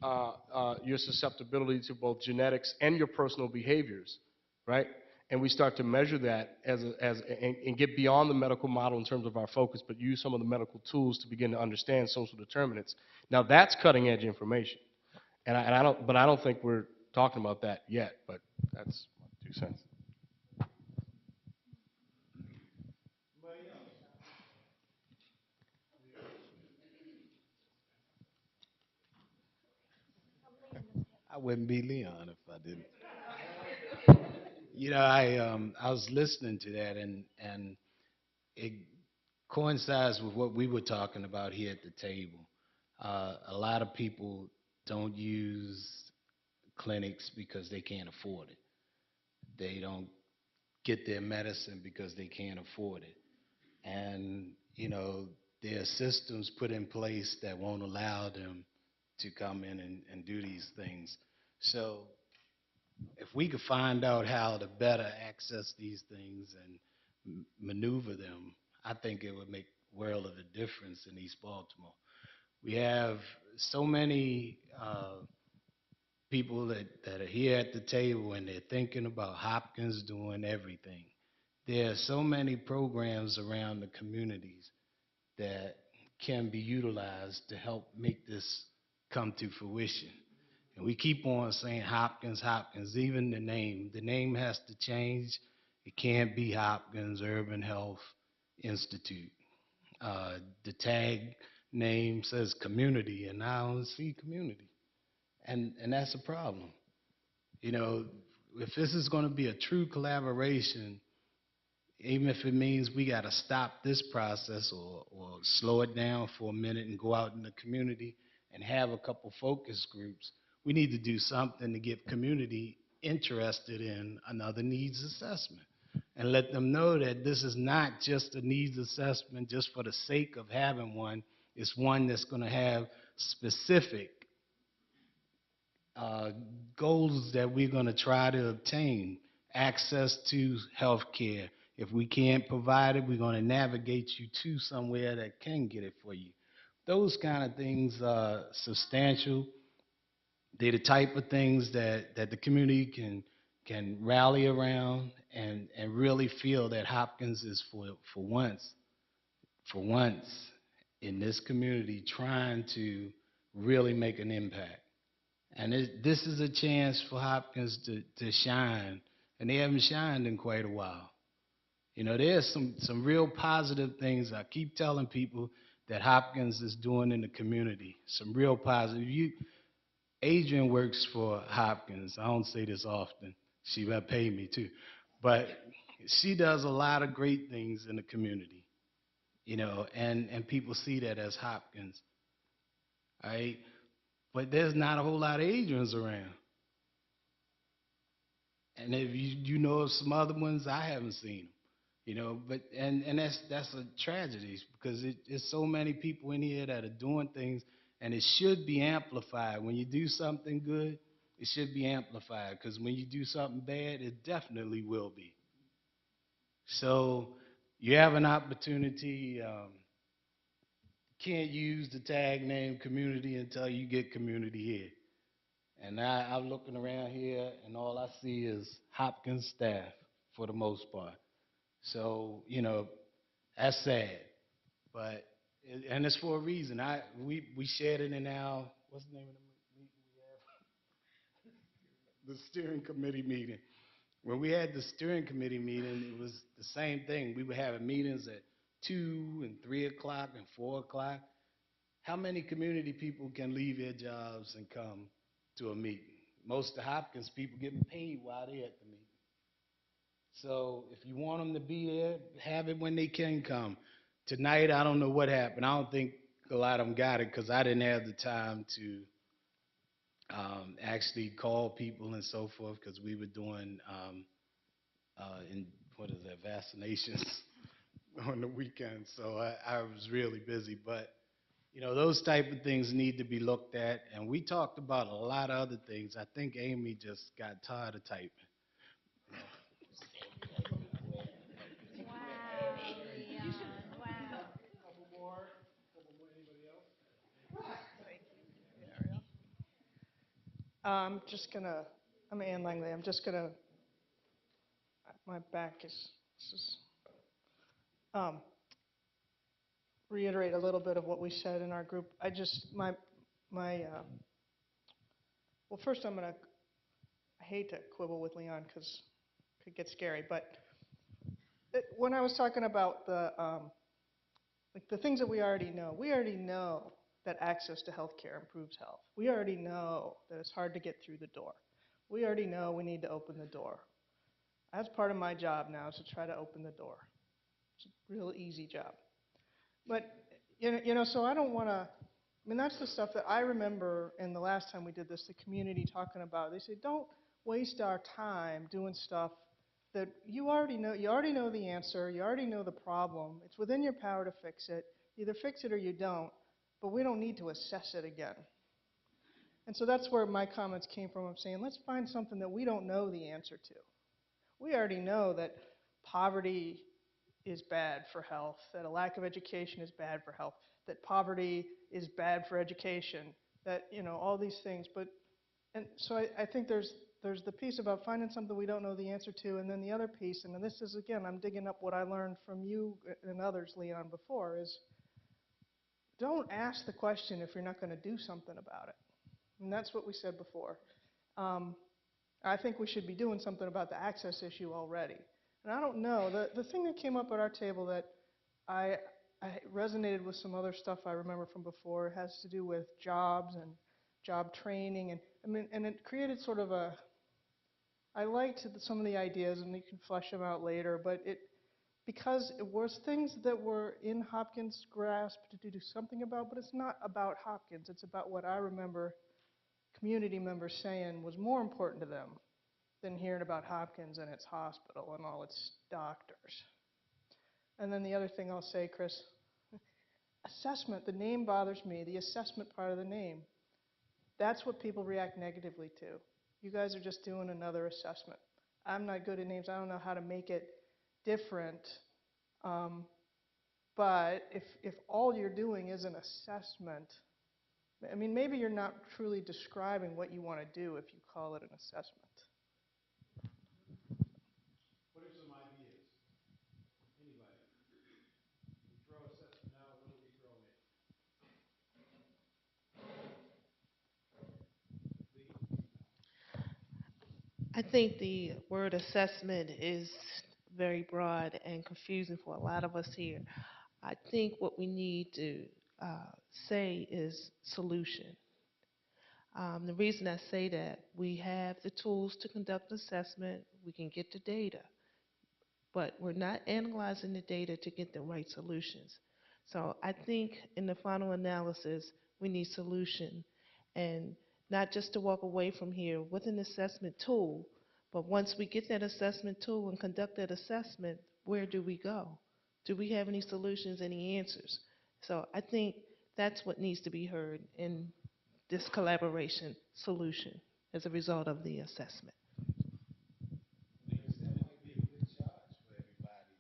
your susceptibility to both genetics and your personal behaviors, right? And we start to measure that and get beyond the medical model in terms of our focus, but use some of the medical tools to begin to understand social determinants. Now that's cutting edge information, and I don't think we're talking about that yet. But that's my 2 cents. I wouldn't be Leon if I didn't. I was listening to that, and it coincides with what we were talking about here at the table. A lot of people don't use clinics because they can't afford it. They don't get their medicine because they can't afford it. And, there are systems put in place that won't allow them to come in and do these things. So if we could find out how to better access these things and maneuver them, I think it would make a world of a difference in East Baltimore. We have so many people that are here at the table, and they're thinking about Hopkins doing everything. There are so many programs around the communities that can be utilized to help make this come to fruition. And we keep on saying Hopkins, Hopkins, even the name has to change. It can't be Hopkins Urban Health Institute. The tag name says community, and I don't see community. And that's a problem. If this is going to be a true collaboration, even if it means we got to stop this process or slow it down for a minute and go out in the community and have a couple focus groups, we need to do something to get community interested in another needs assessment and let them know that this is not just a needs assessment just for the sake of having one. It's one that's going to have specific goals that we're going to try to obtain. Access to health care. If we can't provide it, we're going to navigate you to somewhere that can get it for you. Those kind of things are substantial. They're the type of things that the community can rally around and really feel that Hopkins is for once in this community trying to really make an impact. And this is a chance for Hopkins to shine, and they haven't shined in quite a while. There's some real positive things I keep telling people that Hopkins is doing in the community. Some real positive. Adrian works for Hopkins. I don't say this often. She might pay me too. But she does a lot of great things in the community, and people see that as Hopkins. All right? But there's not a whole lot of Adrians around. And if you know of some other ones, I haven't seen them. You know, but and that's a tragedy because it's so many people in here that are doing things, and it should be amplified. When you do something good, it should be amplified because when you do something bad, it definitely will be. So you have an opportunity. Can't use the tag name community until you get community here. And I'm looking around here, and all I see is Hopkins staff for the most part. So, you know, that's sad. But, and it's for a reason. We shared it in our, what's the name of the meeting we have? The steering committee meeting. When we had the steering committee meeting, it was the same thing. We were having meetings at 2 and 3 o'clock and 4 o'clock. How many community people can leave their jobs and come to a meeting? Most of the Hopkins people getting paid while they're at the meeting. So if you want them to be there, have it when they can come. Tonight, I don't know what happened. I don't think a lot of them got it because I didn't have the time to actually call people and so forth because we were doing, vaccinations on the weekend. So I was really busy. But, you know, those type of things need to be looked at. And we talked about a lot of other things. I think Amy just got tired of typing. I'm Ann Langley. I'm just gonna, my back is, reiterate a little bit of what we said in our group. I just, well, first I hate to quibble with Leon because it could get scary, but when I was talking about like the things that we already know that access to health care improves health. We already know that it's hard to get through the door. We already know we need to open the door. That's part of my job now is to try to open the door. It's a real easy job. But, so I don't want to, that's the stuff that I remember in the last time we did this, the community talking about. They said, don't waste our time doing stuff that you already know the answer, you already know the problem. It's within your power to fix it. Either fix it or you don't, but we don't need to assess it again. And so that's where my comments came from. I'm saying, let's find something that we don't know the answer to. We already know that poverty is bad for health, that a lack of education is bad for health, that poverty is bad for education, that, all these things. And so I think there's the piece about finding something we don't know the answer to, and then the other piece, and this is, again, I'm digging up what I learned from you and others, Leon, before, is don't ask the question if you're not going to do something about it. And that's what we said before. I think we should be doing something about the access issue already. And I don't know, the thing that came up at our table that I resonated with some other stuff I remember from before has to do with jobs and job training. And it created sort of I liked some of the ideas, and you can flesh them out later, but because it was things that were in Hopkins' grasp to do something about, but it's not about Hopkins. It's about what I remember community members saying was more important to them than hearing about Hopkins and its hospital and all its doctors. And then the other thing I'll say, Chris, assessment, the name bothers me, the assessment part of the name. That's what people react negatively to. You guys are just doing another assessment. I'm not good at names. I don't know how to make it different. But if all you're doing is an assessment, maybe you're not truly describing what you want to do if you call it an assessment. What are some ideas? Anybody? We throw assessment out, what do we throw in? I think the word assessment is very broad and confusing for a lot of us here. I think what we need to say is solution. The reason I say that, we have the tools to conduct assessment, we can get the data, but we're not analyzing the data to get the right solutions. So I think in the final analysis, we need solution, and not just to walk away from here with an assessment tool, But once we get that assessment tool and conduct that assessment, where do we go? Do we have any solutions, any answers? So I think that's what needs to be heard in this collaboration solution as a result of the assessment. Because that might be a good charge for everybody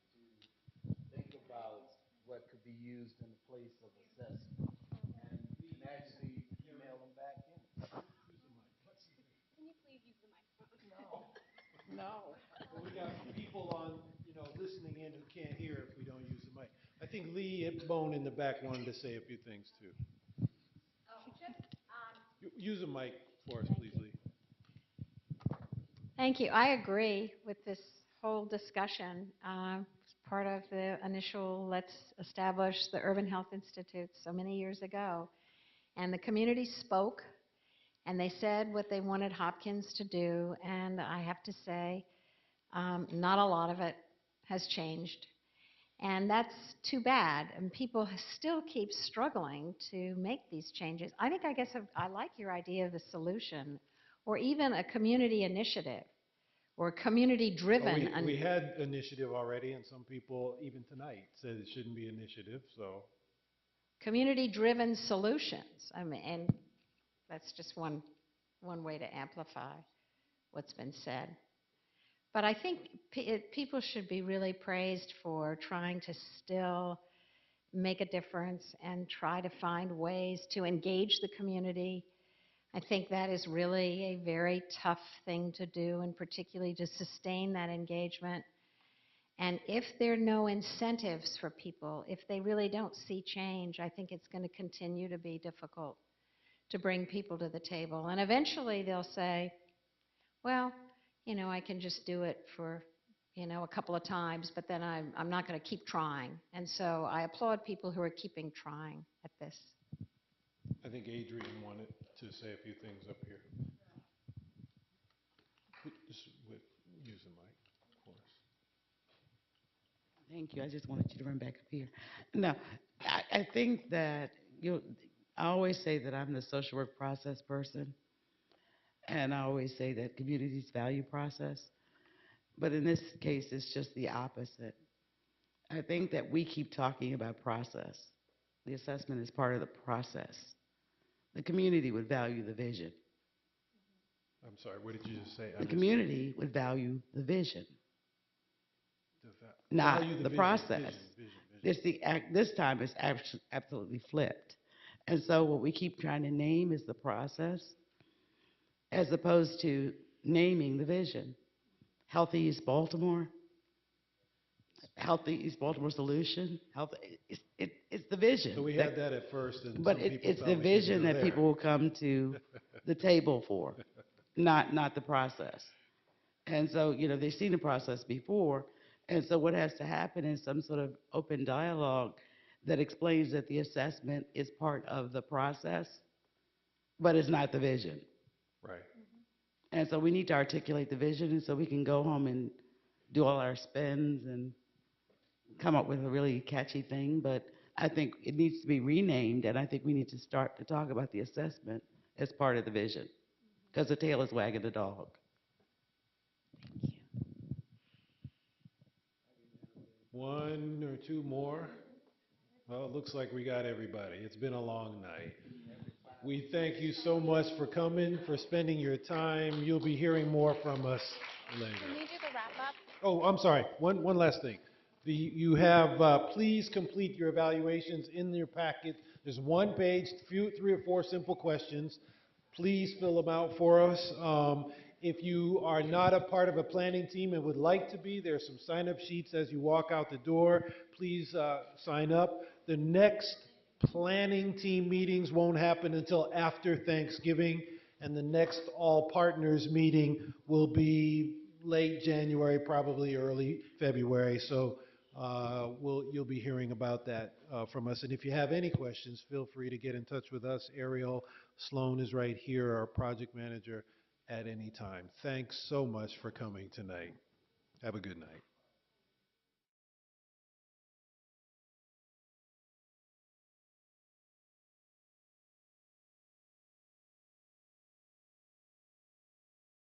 to think about what could be used in the place of assessment and actually email them back in. Can you please use the microphone? No. Well, we got people on, listening in who can't hear if we don't use the mic. I think Lee Bone in the back wanted to say a few things too. Use a mic for us, please, Lee. Thank you. I agree with this whole discussion. It's part of the initial, let's establish the Urban Health Institute so many years ago. And the community spoke, and they said what they wanted Hopkins to do. And I have to say, not a lot of it has changed. And that's too bad. And people still keep struggling to make these changes. I guess I like your idea of the solution, or even a community initiative, or community-driven. Well, we had initiative already, and some people, even tonight, said it shouldn't be initiative, so. Community-driven solutions. I mean, and that's just one way to amplify what's been said. But I think people should be really praised for trying to still make a difference and try to find ways to engage the community. I think that is really a very tough thing to do, and particularly to sustain that engagement. And if there are no incentives for people, if they really don't see change, I think it's going to continue to be difficult to bring people to the table. And eventually they'll say, well, I can just do it for, a couple of times, but then I'm not going to keep trying. And so I applaud people who are keeping trying at this. I think Adrian wanted to say a few things up here. Just use the mic for us. Thank you. I just wanted you to run back up here. No, I think that I always say that I'm the social work process person, and I always say that communities value process. But in this case, it's just the opposite. I think that we keep talking about process. The assessment is part of the process. The community would value the vision. I'm sorry, what did you just say? The community would value the vision, Not not the process. This time it's absolutely flipped. And so what we keep trying to name is the process, as opposed to naming the vision. Healthy East Baltimore, Healthy East Baltimore solution. It's the vision. So we had that at first, and but some people it's felt the we should vision go that there. people will come to the table for, not the process. And so, they've seen the process before. And so what has to happen is some sort of open dialogue that explains that the assessment is part of the process, but it's not the vision. Right. And so we need to articulate the vision, and so we can go home and do all our spins and come up with a really catchy thing. But I think it needs to be renamed, and I think we need to start to talk about the assessment as part of the vision, because the tail is wagging the dog. One or two more? Well, it looks like we got everybody. It's been a long night. We thank you so much for coming, for spending your time. You'll be hearing more from us later. Can you do the wrap-up? Oh, I'm sorry. One last thing. You have, please complete your evaluations in your packet. There's one page, 3 or 4 simple questions. Please fill them out for us. If you are not a part of a planning team and would like to be, there are some sign-up sheets as you walk out the door. Please sign up. The next planning team meetings won't happen until after Thanksgiving, and the next all partners meeting will be late January, probably early February. So you'll be hearing about that from us. And if you have any questions, feel free to get in touch with us. Ariel Sloan is right here, our project manager, at any time. Thanks so much for coming tonight. Have a good night.